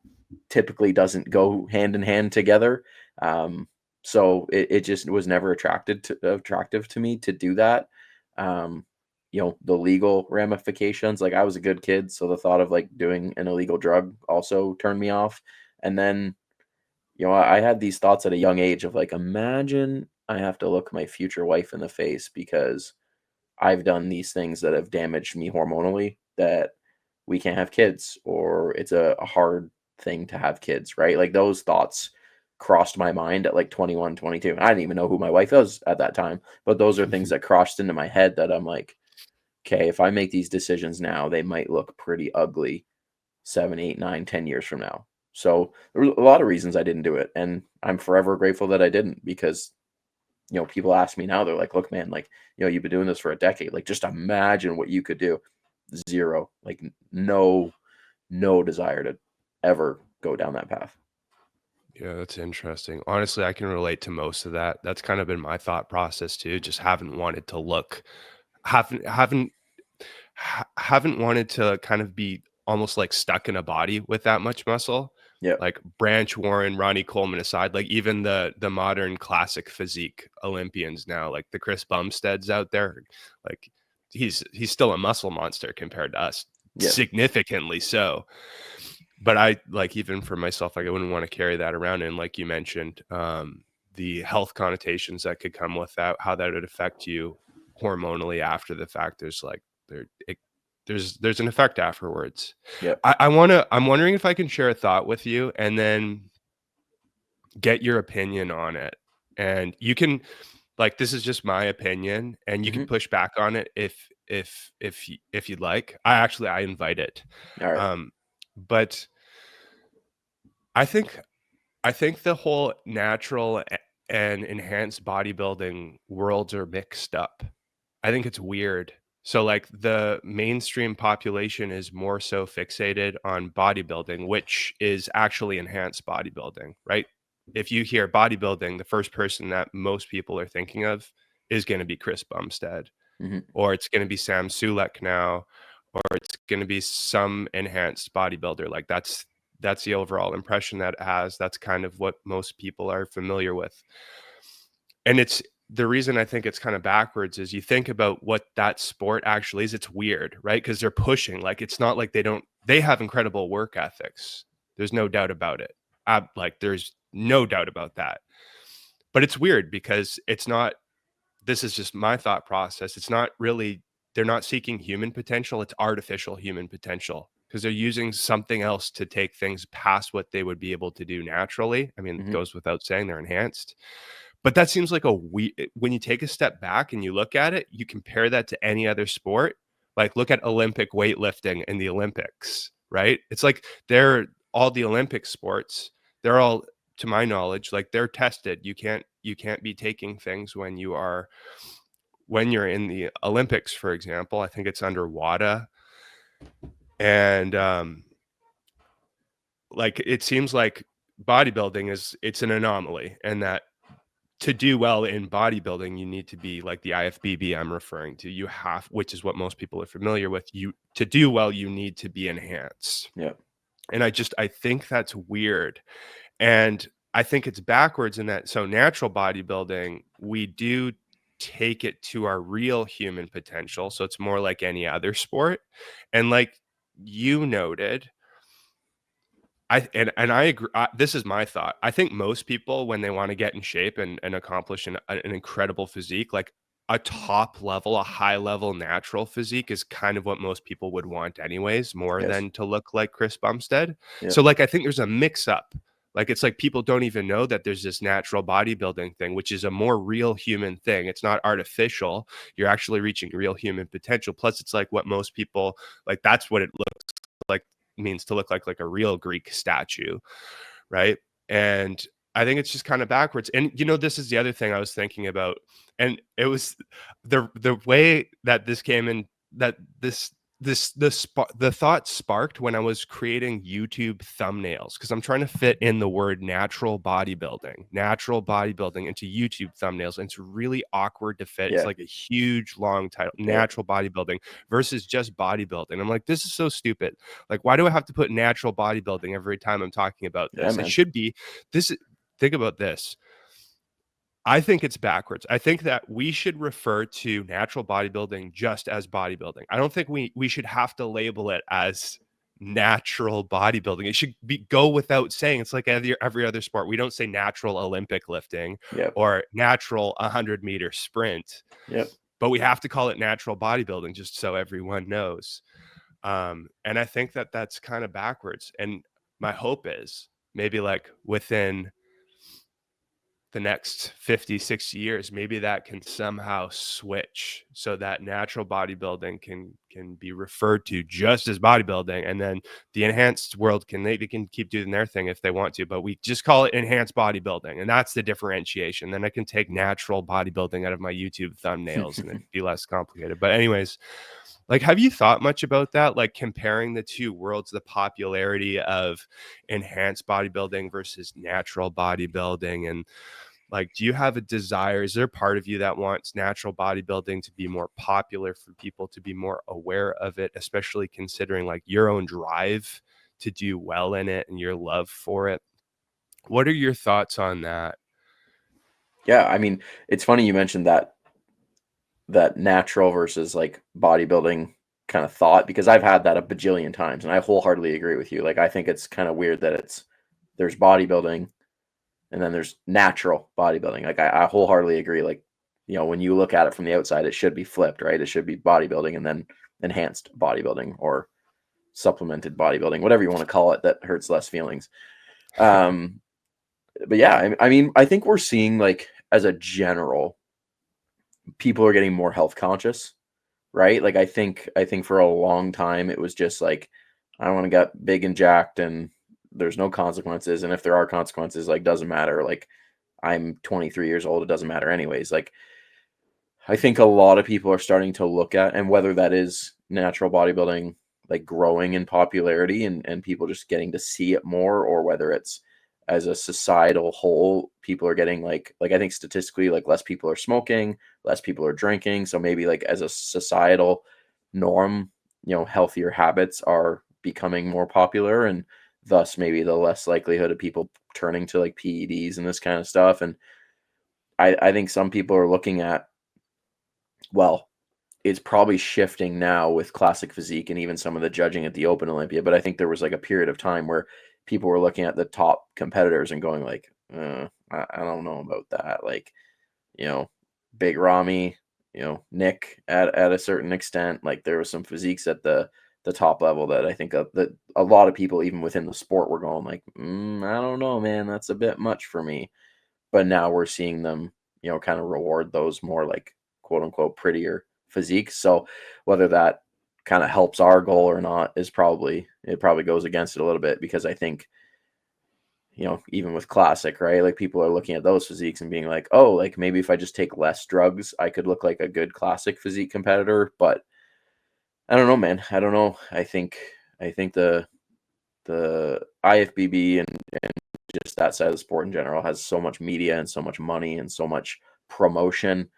typically doesn't go hand in hand together. So it just was never attractive to me to do that. Um, the legal ramifications. Like I was a good kid, so the thought of like doing an illegal drug also turned me off. And then, I had these thoughts at a young age of like, imagine I have to look my future wife in the face because I've done these things that have damaged me hormonally that we can't have kids or it's a hard thing to have kids, right? Like those thoughts crossed my mind at like 21, 22. I didn't even know who my wife was at that time, but those are things that crossed into my head that I'm like, okay, if I make these decisions now, they might look pretty ugly 7, 8, 9, 10 years from now. So there were a lot of reasons I didn't do it. And I'm forever grateful that I didn't because, people ask me now, they're like, look, man, like, you've been doing this for a decade. Like, just imagine what you could do. Zero, like no desire to ever go down that path. Yeah, that's interesting. Honestly, I can relate to most of that. That's kind of been my thought process too. Just haven't wanted to look, haven't haven't wanted to kind of be almost like stuck in a body with that much muscle. Yep. Like Branch Warren, Ronnie Coleman aside, like even the modern classic physique Olympians now, like the Chris Bumsteads out there, like he's still a muscle monster compared to us, Yes. significantly so. But I like even for myself, like I wouldn't want to carry that around. And like you mentioned, the health connotations that could come with that, how that would affect you hormonally after the fact. There's like there's an effect afterwards. Yep. I'm wondering if I can share a thought with you and then get your opinion on it. And you can like this is just my opinion, and you can Hmm. push back on it if you'd like. I invite it. All right. Um, but I think I think the whole natural and enhanced bodybuilding worlds are mixed up. I think it's weird. So like the mainstream population is more so fixated on bodybuilding, which is actually enhanced bodybuilding, right? If you hear bodybuilding, the first person that most people are thinking of is going to be Chris Bumstead, Hmm. or it's going to be Sam Sulek now, or it's going to be some enhanced bodybuilder. Like that's the overall impression that it has. That's kind of what most people are familiar with. And it's the reason I think it's kind of backwards is you think about what that sport actually is. It's weird, right? Because they're pushing. Like it's not like they have incredible work ethics. There's no doubt about it. Like there's no doubt about that. But it's weird because it's not, this is just my thought process. It's not really, they're not seeking human potential. It's artificial human potential because they're using something else to take things past what they would be able to do naturally. I mean, it Hmm. goes without saying they're enhanced. But that seems like when you take a step back and you look at it, you compare that to any other sport. Like look at Olympic weightlifting in the Olympics, right? It's like they're all the Olympic sports. They're all, to my knowledge, like they're tested. You can't be taking things when you're in the Olympics, for example. I think it's under WADA. And like it seems like bodybuilding it's an anomaly and that to do well in bodybuilding, you need to be like the IFBB I'm referring to. You have, which is what most people are familiar with. You to do well, you need to be enhanced. Yeah. And I think that's weird. And I think it's backwards in that. So natural bodybuilding, we do take it to our real human potential. So it's more like any other sport. And like you noted, I agree. This is my thought. I think most people, when they want to get in shape and accomplish an incredible physique, like a top level, a high level natural physique is kind of what most people would want anyways, more Yes. than to look like Chris Bumstead. Yeah. So like, I think there's a mix up. Like, it's like people don't even know that there's this natural bodybuilding thing, which is a more real human thing. It's not artificial. You're actually reaching real human potential. Plus, it's like what most people like. That's what it looks like, means to look like a real Greek statue, right? And I think it's just kind of backwards. And this is the other thing I was thinking about, and it was the way that this came in, that the thought sparked when I was creating YouTube thumbnails, because I'm trying to fit in the word natural bodybuilding into YouTube thumbnails, and it's really awkward to fit. It's Yeah. like a huge long title, Yeah. natural bodybuilding versus just bodybuilding. I'm like, this is so stupid. Like, why do I have to put natural bodybuilding every time I'm talking about Yeah, this? It man. should be this. Think about this. I think it's backwards. I think that we should refer to natural bodybuilding just as bodybuilding. I don't think we should have to label it as natural bodybuilding. It should go without saying. It's like every other sport. We don't say natural Olympic lifting Yep. or natural 100-meter sprint, Yep. but we have to call it natural bodybuilding just so everyone knows. And I think that that's kind of backwards. And my hope is maybe like within the next 50, 60 years, maybe that can somehow switch so that natural bodybuilding can be referred to just as bodybuilding, and then the enhanced world they can keep doing their thing if they want to, but we just call it enhanced bodybuilding, and that's the differentiation. Then I can take natural bodybuilding out of my YouTube thumbnails and it'd be less complicated. But anyways, like, have you thought much about that? Like comparing the two worlds, the popularity of enhanced bodybuilding versus natural bodybuilding, and like, do you have a desire? Is there part of you that wants natural bodybuilding to be more popular, for people to be more aware of it, especially considering like your own drive to do well in it and your love for it? What are your thoughts on that? Yeah, I mean, it's funny you mentioned that natural versus like bodybuilding kind of thought, because I've had that a bajillion times, and I wholeheartedly agree with you. Like, I think it's kind of weird that there's bodybuilding and then there's natural bodybuilding. Like, I wholeheartedly agree. Like, when you look at it from the outside, it should be flipped, right? It should be bodybuilding and then enhanced bodybuilding or supplemented bodybuilding, whatever you want to call it, that hurts less feelings. But yeah, I mean, I think we're seeing, like, as a general, people are getting more health conscious, right? Like, I think for a long time it was just like, I want to get big and jacked and there's no consequences. And if there are consequences, like, doesn't matter. Like, I'm 23 years old. It doesn't matter anyways. Like, I think a lot of people are starting to look at, and whether that is natural bodybuilding, like, growing in popularity and people just getting to see it more, or whether it's as a societal whole, people are getting like I think statistically, like, less people are smoking, less people are drinking. So maybe, like, as a societal norm, healthier habits are becoming more popular, and thus maybe the less likelihood of people turning to like PEDs and this kind of stuff. And I think some people are looking at, well, it's probably shifting now with classic physique and even some of the judging at the Open Olympia. But I think there was like a period of time where people were looking at the top competitors and going like, I don't know about that. Like, Big Ramy, Nick at a certain extent. Like, there was some physiques at the top level that I think that a lot of people, even within the sport, were going like, I don't know, man, that's a bit much for me. But now we're seeing them, kind of reward those more, like, quote unquote prettier physiques. So whether that kind of helps our goal or not it probably goes against it a little bit, because I think, even with classic, right? Like, people are looking at those physiques and being like, oh, like, maybe if I just take less drugs, I could look like a good classic physique competitor. But I don't know, man. I don't know. I think the IFBB and just that side of the sport in general has so much media and so much money and so much promotion.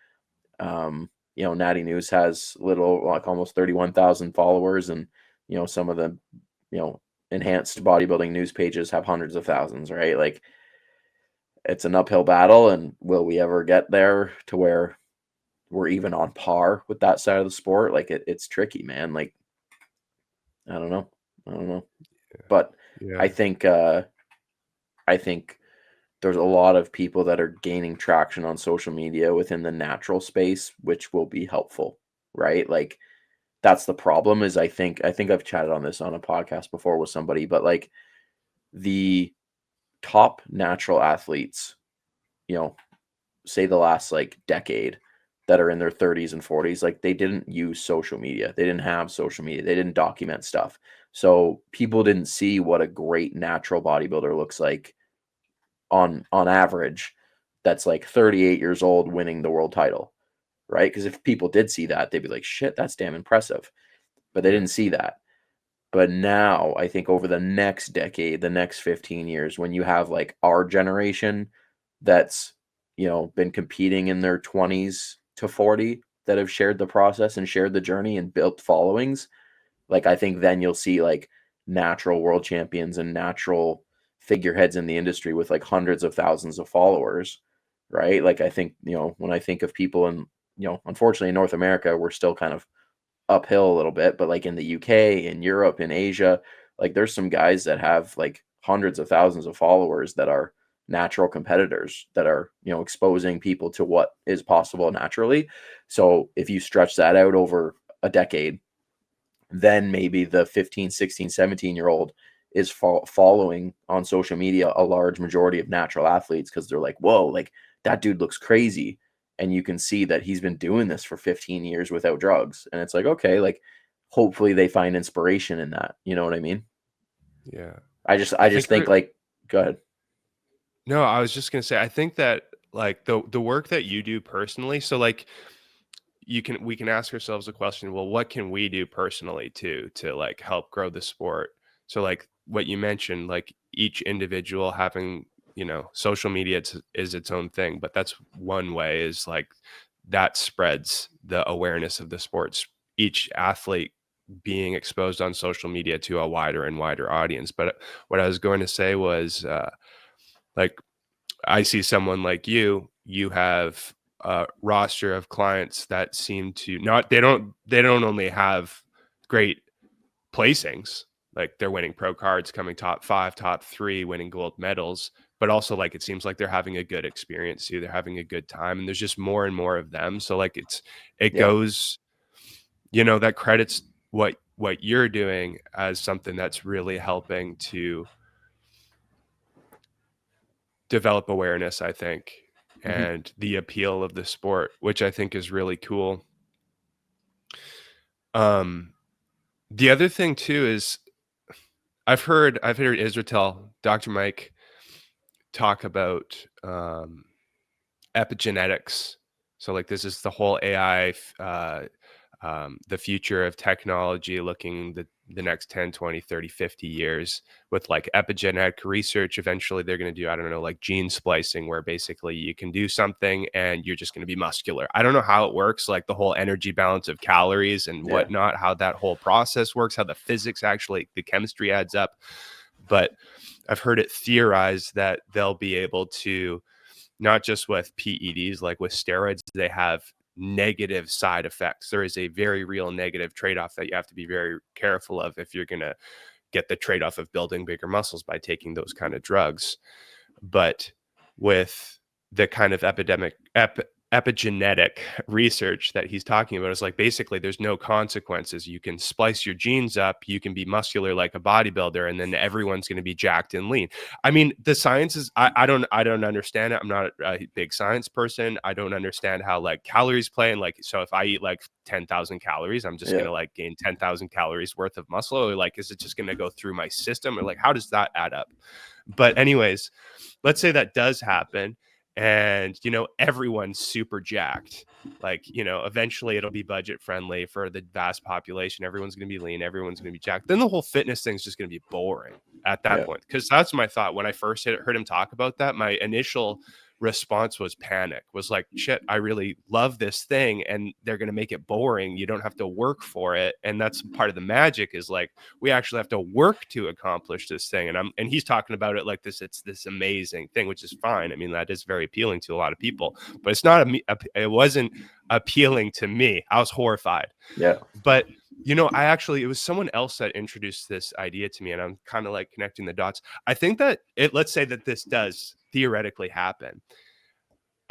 Natty News has like almost 31,000 followers, and some of the enhanced bodybuilding news pages have hundreds of thousands, right? Like, it's an uphill battle, and will we ever get there to where we're even on par with that side of the sport? Like, it's tricky, man. Like, I don't know. But Yeah. I think there's a lot of people that are gaining traction on social media within the natural space, which will be helpful, right? Like, that's the problem. Is I think I've chatted on this on a podcast before with somebody, but like, the top natural athletes, say the last like decade, that are in their 30s and 40s, like, they didn't use social media. They didn't have social media. They didn't document stuff. So people didn't see what a great natural bodybuilder looks like on average, that's like 38 years old winning the world title, right? Because if people did see that, they'd be like, shit, that's damn impressive. But they didn't see that. But now I think over the next decade, the next 15 years, when you have like our generation that's, been competing in their 20s to 40, that have shared the process and shared the journey and built followings, like, I think then you'll see like natural world champions and natural figureheads in the industry with like hundreds of thousands of followers, right? Like, I think, when I think of people in, unfortunately in North America, we're still kind of uphill a little bit, but like in the UK, in Europe, in Asia, like, there's some guys that have like hundreds of thousands of followers that are natural competitors, that are, exposing people to what is possible naturally. So if you stretch that out over a decade, then maybe the 15, 16, 17-year-old is following on social media a large majority of natural athletes, because they're like, whoa, like, that dude looks crazy. And you can see that he's been doing this for 15 years without drugs. And it's like, okay, like, hopefully they find inspiration in that. You know what I mean? Yeah. I just think like, go ahead. No, I was just gonna say, I think that like the work that you do personally, so like we can ask ourselves a question, well, what can we do personally to like help grow the sport? So like what you mentioned, like each individual having, social media is its own thing, but that's one way, is like that spreads the awareness of the sports, each athlete being exposed on social media to a wider and wider audience. But what I was going to say was, like, I see someone like you have a roster of clients that seem to not, they don't only have great placings, like they're winning pro cards, coming top 5, top 3, winning gold medals, but also like it seems like they're having a good experience too. They're having a good time, and there's just more and more of them. So like it Yeah. goes, that credits what you're doing as something that's really helping to develop awareness, I think, Mm-hmm. and the appeal of the sport, which I think is really cool. The other thing too is I've heard Israel, Dr. Mike, talk about epigenetics. So like this is the whole AI, the future of technology, looking the next 10, 20, 30, 50 years with like epigenetic research. Eventually they're going to do, I don't know, like gene splicing, where basically you can do something and you're just going to be muscular. I don't know how it works, like the whole energy balance of calories and Yeah. whatnot, how that whole process works, how the physics actually, the chemistry adds up. But I've heard it theorized that they'll be able to, not just with PEDs, like with steroids, they have negative side effects. There is a very real negative trade-off that you have to be very careful of if you're going to get the trade-off of building bigger muscles by taking those kind of drugs. But with the kind of epigenetic research that he's talking about, is like basically there's no consequences. You can splice your genes up, you can be muscular like a bodybuilder, and then everyone's going to be jacked and lean. I mean, the science is, I don't understand it. I'm not a big science person. I don't understand how like calories play, and like, so if I eat like 10,000 calories, I'm just Yeah. gonna like gain 10,000 calories worth of muscle, or like is it just gonna go through my system, or like how does that add up? But anyways, let's say that does happen, and, you know, everyone's super jacked. Like, you know, eventually it'll be budget friendly for the vast population. Everyone's going to be lean. Everyone's going to be jacked. Then the whole fitness thing's just going to be boring at that Yeah. point. Because that's my thought when I first heard him talk about that. My initial response was panic, was like, shit, I really love this thing and they're going to make it boring. You don't have to work for it. And that's part of the magic, is like, we actually have to work to accomplish this thing. And he's talking about it like this, it's this amazing thing, which is fine. I mean, that is very appealing to a lot of people, but it's not, it wasn't appealing to me. I was horrified. Yeah. But, you know, it was someone else that introduced this idea to me, and I'm kind of like connecting the dots. I think that let's say that this does theoretically happen.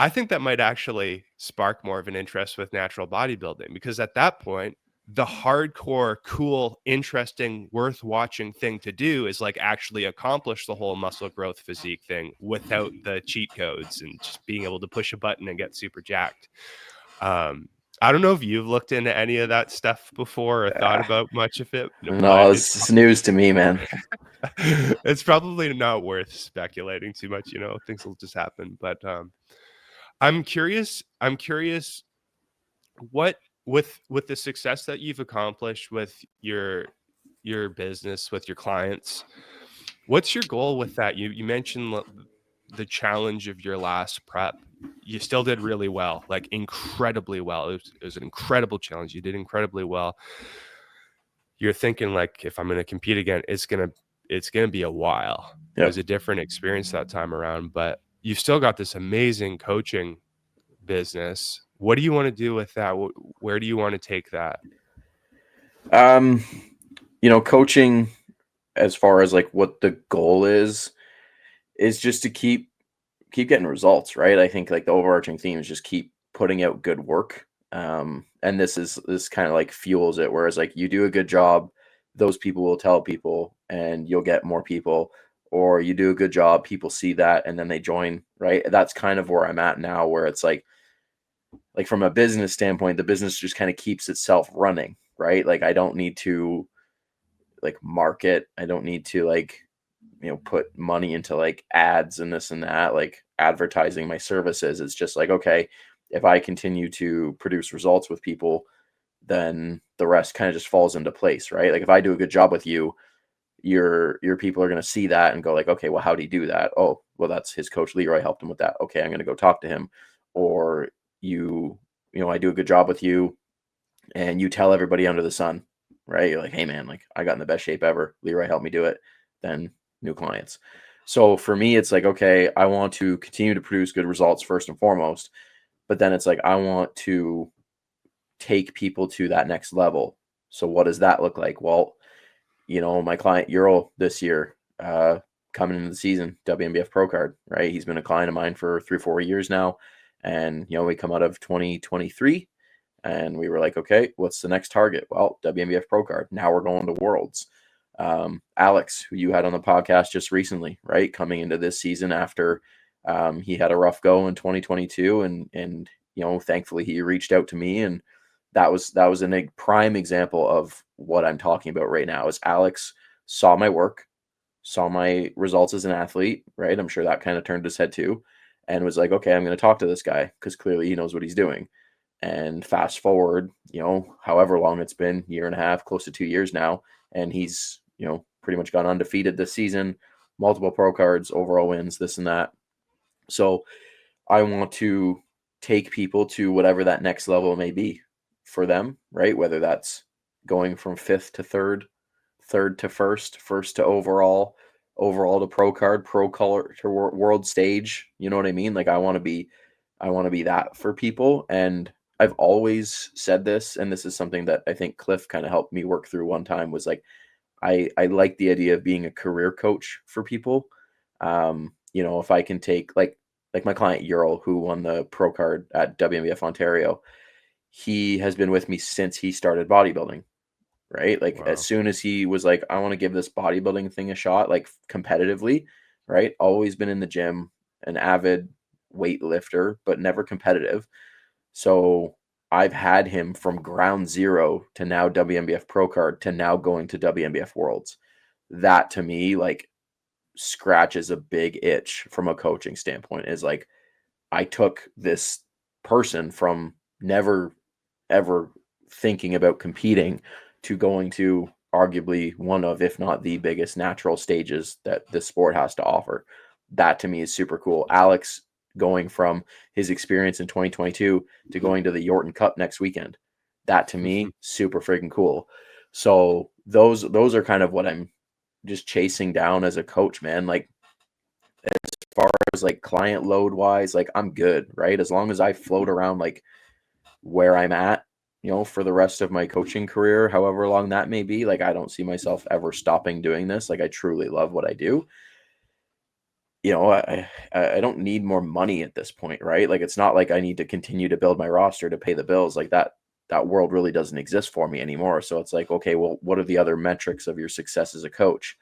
I think that might actually spark more of an interest with natural bodybuilding, because at that point, the hardcore, cool, interesting, worth watching thing to do is like actually accomplish the whole muscle growth physique thing without the cheat codes and just being able to push a button and get super jacked. I don't know if you've looked into any of that stuff before or thought about much of it, No, but it's news to me, man. it's probably not worth speculating too much. You know, things will just happen. But I'm curious what, with the success that you've accomplished with your business, with your clients, what's your goal with that? You mentioned the challenge of your last prep. You still did really well, like incredibly well. It was an incredible challenge. You did incredibly well. You're thinking like, if I'm going to compete again, it's going to be a while. It was a different experience that time around, but you've still got this amazing coaching business. What do you want to do with that? Where do you want to take that? You know, coaching, as far as like what the goal is just to keep getting results, right? I think like the overarching theme is just keep putting out good work. And this kind of like fuels it. Whereas like you do a good job, those people will tell people and you'll get more people, or you do a good job, people see that and then they join, right? That's kind of where I'm at now, where it's like from a business standpoint, the business just kind of keeps itself running, right? Like I don't need to like market. I don't need to like, you know, put money into like ads and this and that, like advertising my services. It's just like, okay, if I continue to produce results with people, then the rest kind of just falls into place, right? Like if I do a good job with you, your people are going to see that and go like, okay, well, how'd he do that? Oh, well, that's his coach Leroy helped him with that. Okay, I'm going to go talk to him. Or you know, I do a good job with you and you tell everybody under the sun, right? You're like, hey man, like I got in the best shape ever. Leroy helped me do it. Then new clients. So for me, it's like, okay, I want to continue to produce good results first and foremost, but then it's like, I want to take people to that next level. So what does that look like? Well, you know, my client Euro this year, coming into the season, WNBF Pro Card, right? He's been a client of mine for 3-4 years now. And, you know, we come out of 2023 and we were like, okay, what's the next target? Well, WNBF Pro Card. Now we're going to Worlds. Alex, who you had on the podcast just recently, right? Coming into this season after he had a rough go in 2022. And you know, thankfully he reached out to me, and that was a prime example of what I'm talking about right now. Is Alex saw my work, saw my results as an athlete, right? I'm sure that kind of turned his head too, and was like, okay, I'm going to talk to this guy because clearly he knows what he's doing. And fast forward, you know, however long it's been, year and a half, close to 2 years now, and he's, you know, pretty much gone undefeated this season, multiple pro cards, overall wins, this and that. So I want to take people to whatever that next level may be for them, right? Whether that's going from 5th to 3rd, 3rd to 1st, 1st to overall to pro card, pro color to world stage. You know what I mean? Like I want to be that for people. And I've always said this, and this is something that I think Cliff kind of helped me work through one time, was like, I like the idea of being a career coach for people. You know, if I can take like my client Ural, who won the pro card at WNBF Ontario, he has been with me since he started bodybuilding, right? Like as soon as he was like, I want to give this bodybuilding thing a shot, like competitively, right? Always been in the gym, an avid weightlifter, but never competitive. So I've had him from ground zero to now WNBF Pro Card to now going to WNBF Worlds. That to me, like, scratches a big itch from a coaching standpoint. Is like, I took this person from never ever thinking about competing to going to arguably one of, if not the biggest natural stages that the sport has to offer. That to me is super cool. Alex going from his experience in 2022 to going to the Yorton Cup next weekend. That to me, super freaking cool. So those are kind of what I'm just chasing down as a coach, man. Like as far as like client load wise, like I'm good, right? As long as I float around like where I'm at, for the rest of my coaching career, however long that may be, like I don't see myself ever stopping doing this. Like I truly love what I do. I don't need more money at this point, right? Like it's not like I need to continue to build my roster to pay the bills. Like that world really doesn't exist for me anymore. So it's like, okay, well, what are the other metrics of your success as a coach?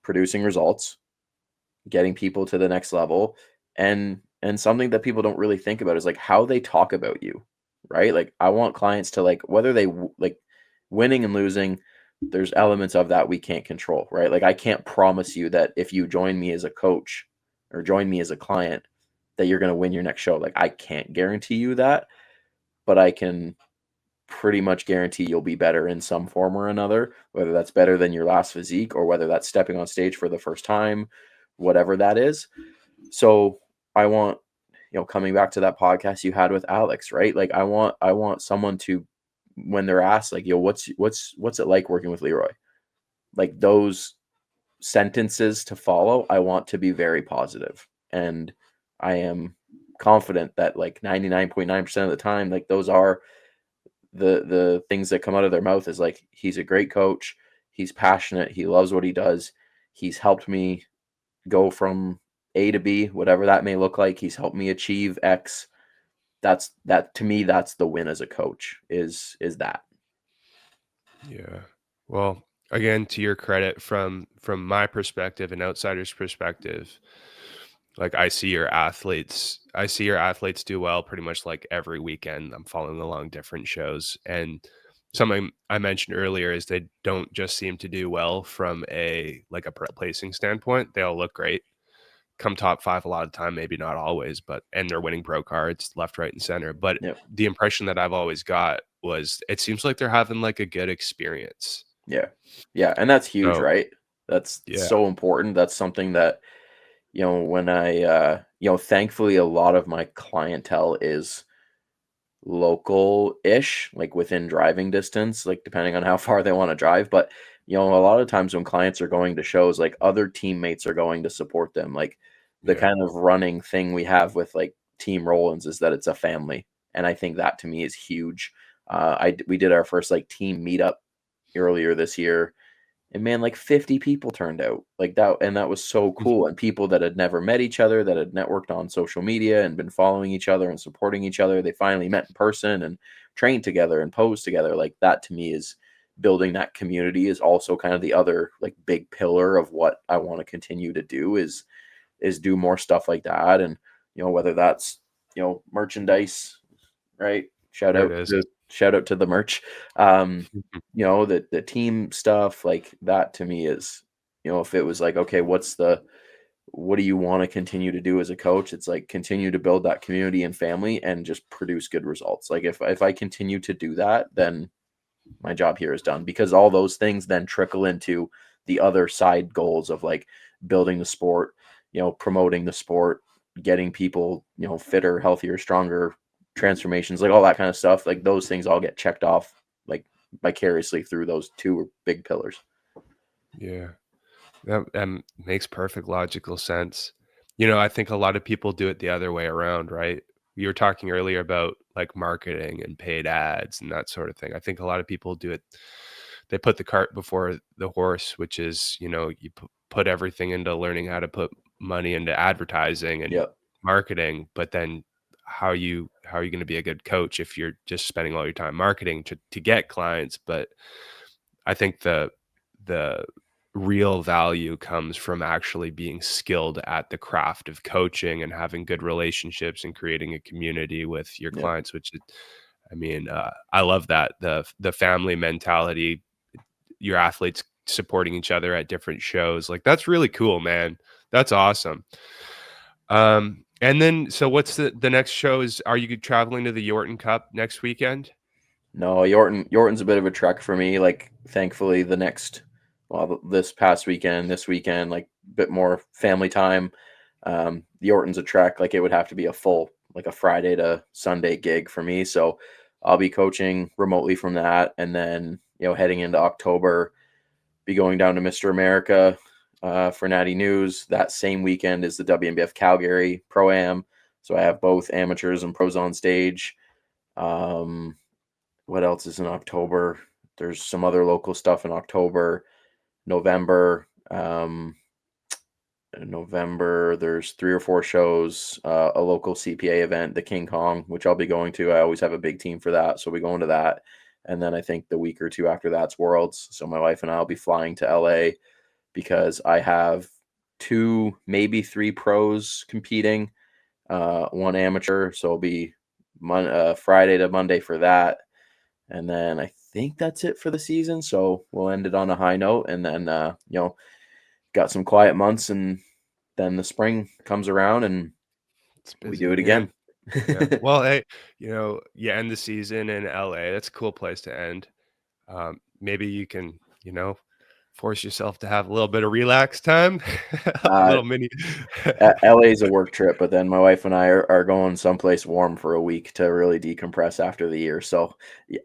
Producing results, getting people to the next level, and something that people don't really think about is like how they talk about you, right? Like I want clients to like whether they like winning and losing, there's elements of that we can't control, right? Like I can't promise you that if you join me as a coach or join me as a client that you're going to win your next show. Like I can't guarantee you that, but I can pretty much guarantee you'll be better in some form or another, whether that's better than your last physique or whether that's stepping on stage for the first time, whatever that is. So I want, coming back to that podcast you had with Alex, right? Like I want someone to, when they're asked like, what's it like working with Leroy? Like those sentences to follow, I want to be very positive. And I am confident that like 99.9% of the time, like those are the things that come out of their mouth is like, he's a great coach. He's passionate. He loves what he does. He's helped me go from A to B, whatever that may look like. He's helped me achieve X. That to me, that's the win as a coach is that. Yeah. Well, again, to your credit, from my perspective, an outsider's perspective, like I see your athletes do well pretty much like every weekend. I'm following along different shows. And something I mentioned earlier is they don't just seem to do well from a placing standpoint. They all look great. Come top 5 a lot of the time, maybe not always, and they're winning pro cards left, right, and center. But Yep. the impression that I've always got was it seems like they're having like a good experience. Yeah. Yeah. And that's huge, So right? That's yeah, so important. That's something that, when I, thankfully a lot of my clientele is local-ish, like within driving distance, like depending on how far they want to drive. But a lot of times when clients are going to shows, like other teammates are going to support them. Like the yeah, kind of running thing we have with like Team Rollins is that it's a family, and I think that to me is huge. We did our first like team meetup earlier this year, and man, like 50 people turned out like that. And that was so cool. And people that had never met each other, that had networked on social media and been following each other and supporting each other, they finally met in person and trained together and posed together. Like that to me is building that community is also kind of the other like big pillar of what I want to continue to do is do more stuff like that. And, whether that's, merchandise, right? there it is. Shout out to the merch. The team stuff like that to me is, if it was like, okay, what do you want to continue to do as a coach? It's like continue to build that community and family and just produce good results. Like if I continue to do that, then my job here is done, because all those things then trickle into the other side goals of like building the sport, promoting the sport, getting people, fitter, healthier, stronger, transformations, like all that kind of stuff. Like those things all get checked off like vicariously through those two big pillars. Yeah. That makes perfect logical sense. I think a lot of people do it the other way around, right? You were talking earlier about like marketing and paid ads and that sort of thing. I think a lot of people do it. They put the cart before the horse, which is, you put everything into learning how to put money into advertising and Yep. marketing, but then how are you going to be a good coach if you're just spending all your time marketing to get clients? But I think the real value comes from actually being skilled at the craft of coaching and having good relationships and creating a community with your Yep. clients, which is, I mean, I love that the family mentality, your athletes supporting each other at different shows. Like that's really cool, man. That's awesome. And then, so what's the next show is, are you traveling to the Yorton Cup next weekend? No, Yorton's a bit of a trek for me. Like, thankfully, this past weekend, this weekend, like a bit more family time. Yorton's a trek. Like, it would have to be like a Friday to Sunday gig for me. So I'll be coaching remotely from that, and then heading into October, be going down to Mr. America for Natty News. That same weekend is the WNBF Calgary Pro Am. So I have both amateurs and pros on stage. What else is in October? There's some other local stuff in October, November. November, there's 3 or 4 shows, a local CPA event, the King Kong, which I'll be going to. I always have a big team for that, so we go into that. And then I think the week or two after that's Worlds. So my wife and I will be flying to LA because I have 2, maybe 3 pros competing, 1 amateur. So it'll be Friday to Monday for that. And then I think that's it for the season. So we'll end it on a high note, and then got some quiet months, and then the spring comes around and we do it again. Yeah. Well, hey, you end the season in LA. That's a cool place to end. Maybe you can, force yourself to have a little bit of relax time, a little mini. LA is a work trip, but then my wife and I are going someplace warm for a week to really decompress after the year. So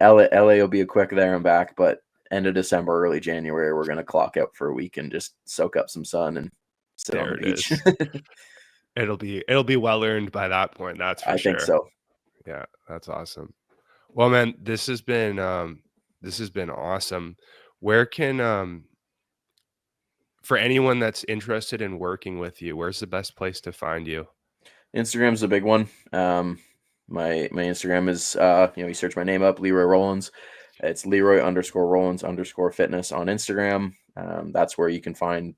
LA will be a quick there and back, but end of December, early January, we're going to clock out for a week and just soak up some sun and sit on the beach. It'll be well earned by that point. That's for sure. I think so. Yeah, that's awesome. Well, man, this has been awesome. Where can for anyone that's interested in working with you, where's the best place to find you? Instagram's a big one. My Instagram is you search my name up, Leroy Rollins. It's Leroy_Rollins_fitness on Instagram. That's where you can find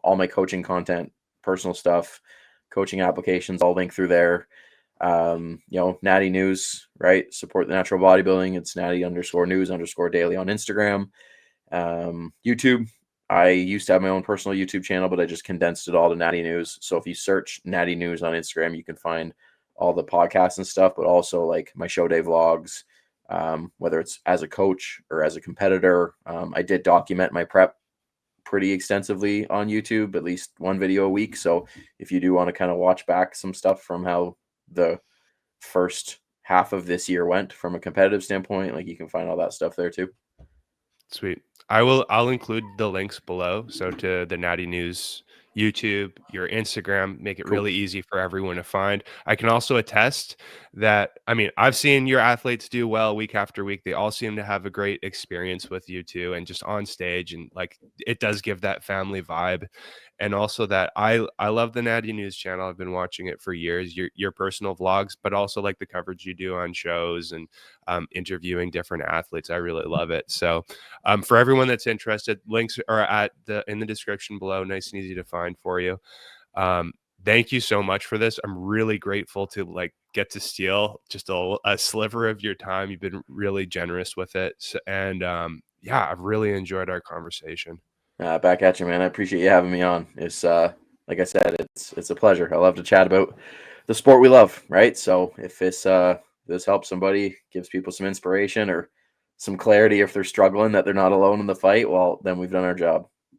all my coaching content, personal stuff, coaching applications, all linked through there. Natty News, right? Support the natural bodybuilding. It's Natty_news_daily on Instagram. YouTube. I used to have my own personal YouTube channel, but I just condensed it all to Natty News. So if you search Natty News on Instagram, you can find all the podcasts and stuff, but also like my show day vlogs, whether it's as a coach or as a competitor. I did document my prep pretty extensively on YouTube, at least 1 video a week. So if you do want to kind of watch back some stuff from how the first half of this year went from a competitive standpoint, like, you can find all that stuff there too. Sweet. I'll include the links below. So to the Natty News YouTube, your Instagram, make it really easy for everyone to find. I can also attest that, I mean, I've seen your athletes do well week after week. They all seem to have a great experience with you too, and just on stage, and like, it does give that family vibe. And also that I love the Natty News channel. I've been watching it for years, your personal vlogs, but also like the coverage you do on shows and interviewing different athletes. I really love it. So for everyone that's interested, links are in the description below. Nice and easy to find for you. Thank you so much for this. I'm really grateful to get to steal just a sliver of your time. You've been really generous with it. So, and yeah, I've really enjoyed our conversation. Back at you, man. I appreciate you having me on. It's like I said, it's a pleasure. I love to chat about the sport we love, right? So if this helps somebody, gives people some inspiration or some clarity if they're struggling, that they're not alone in the fight, well, then we've done our job.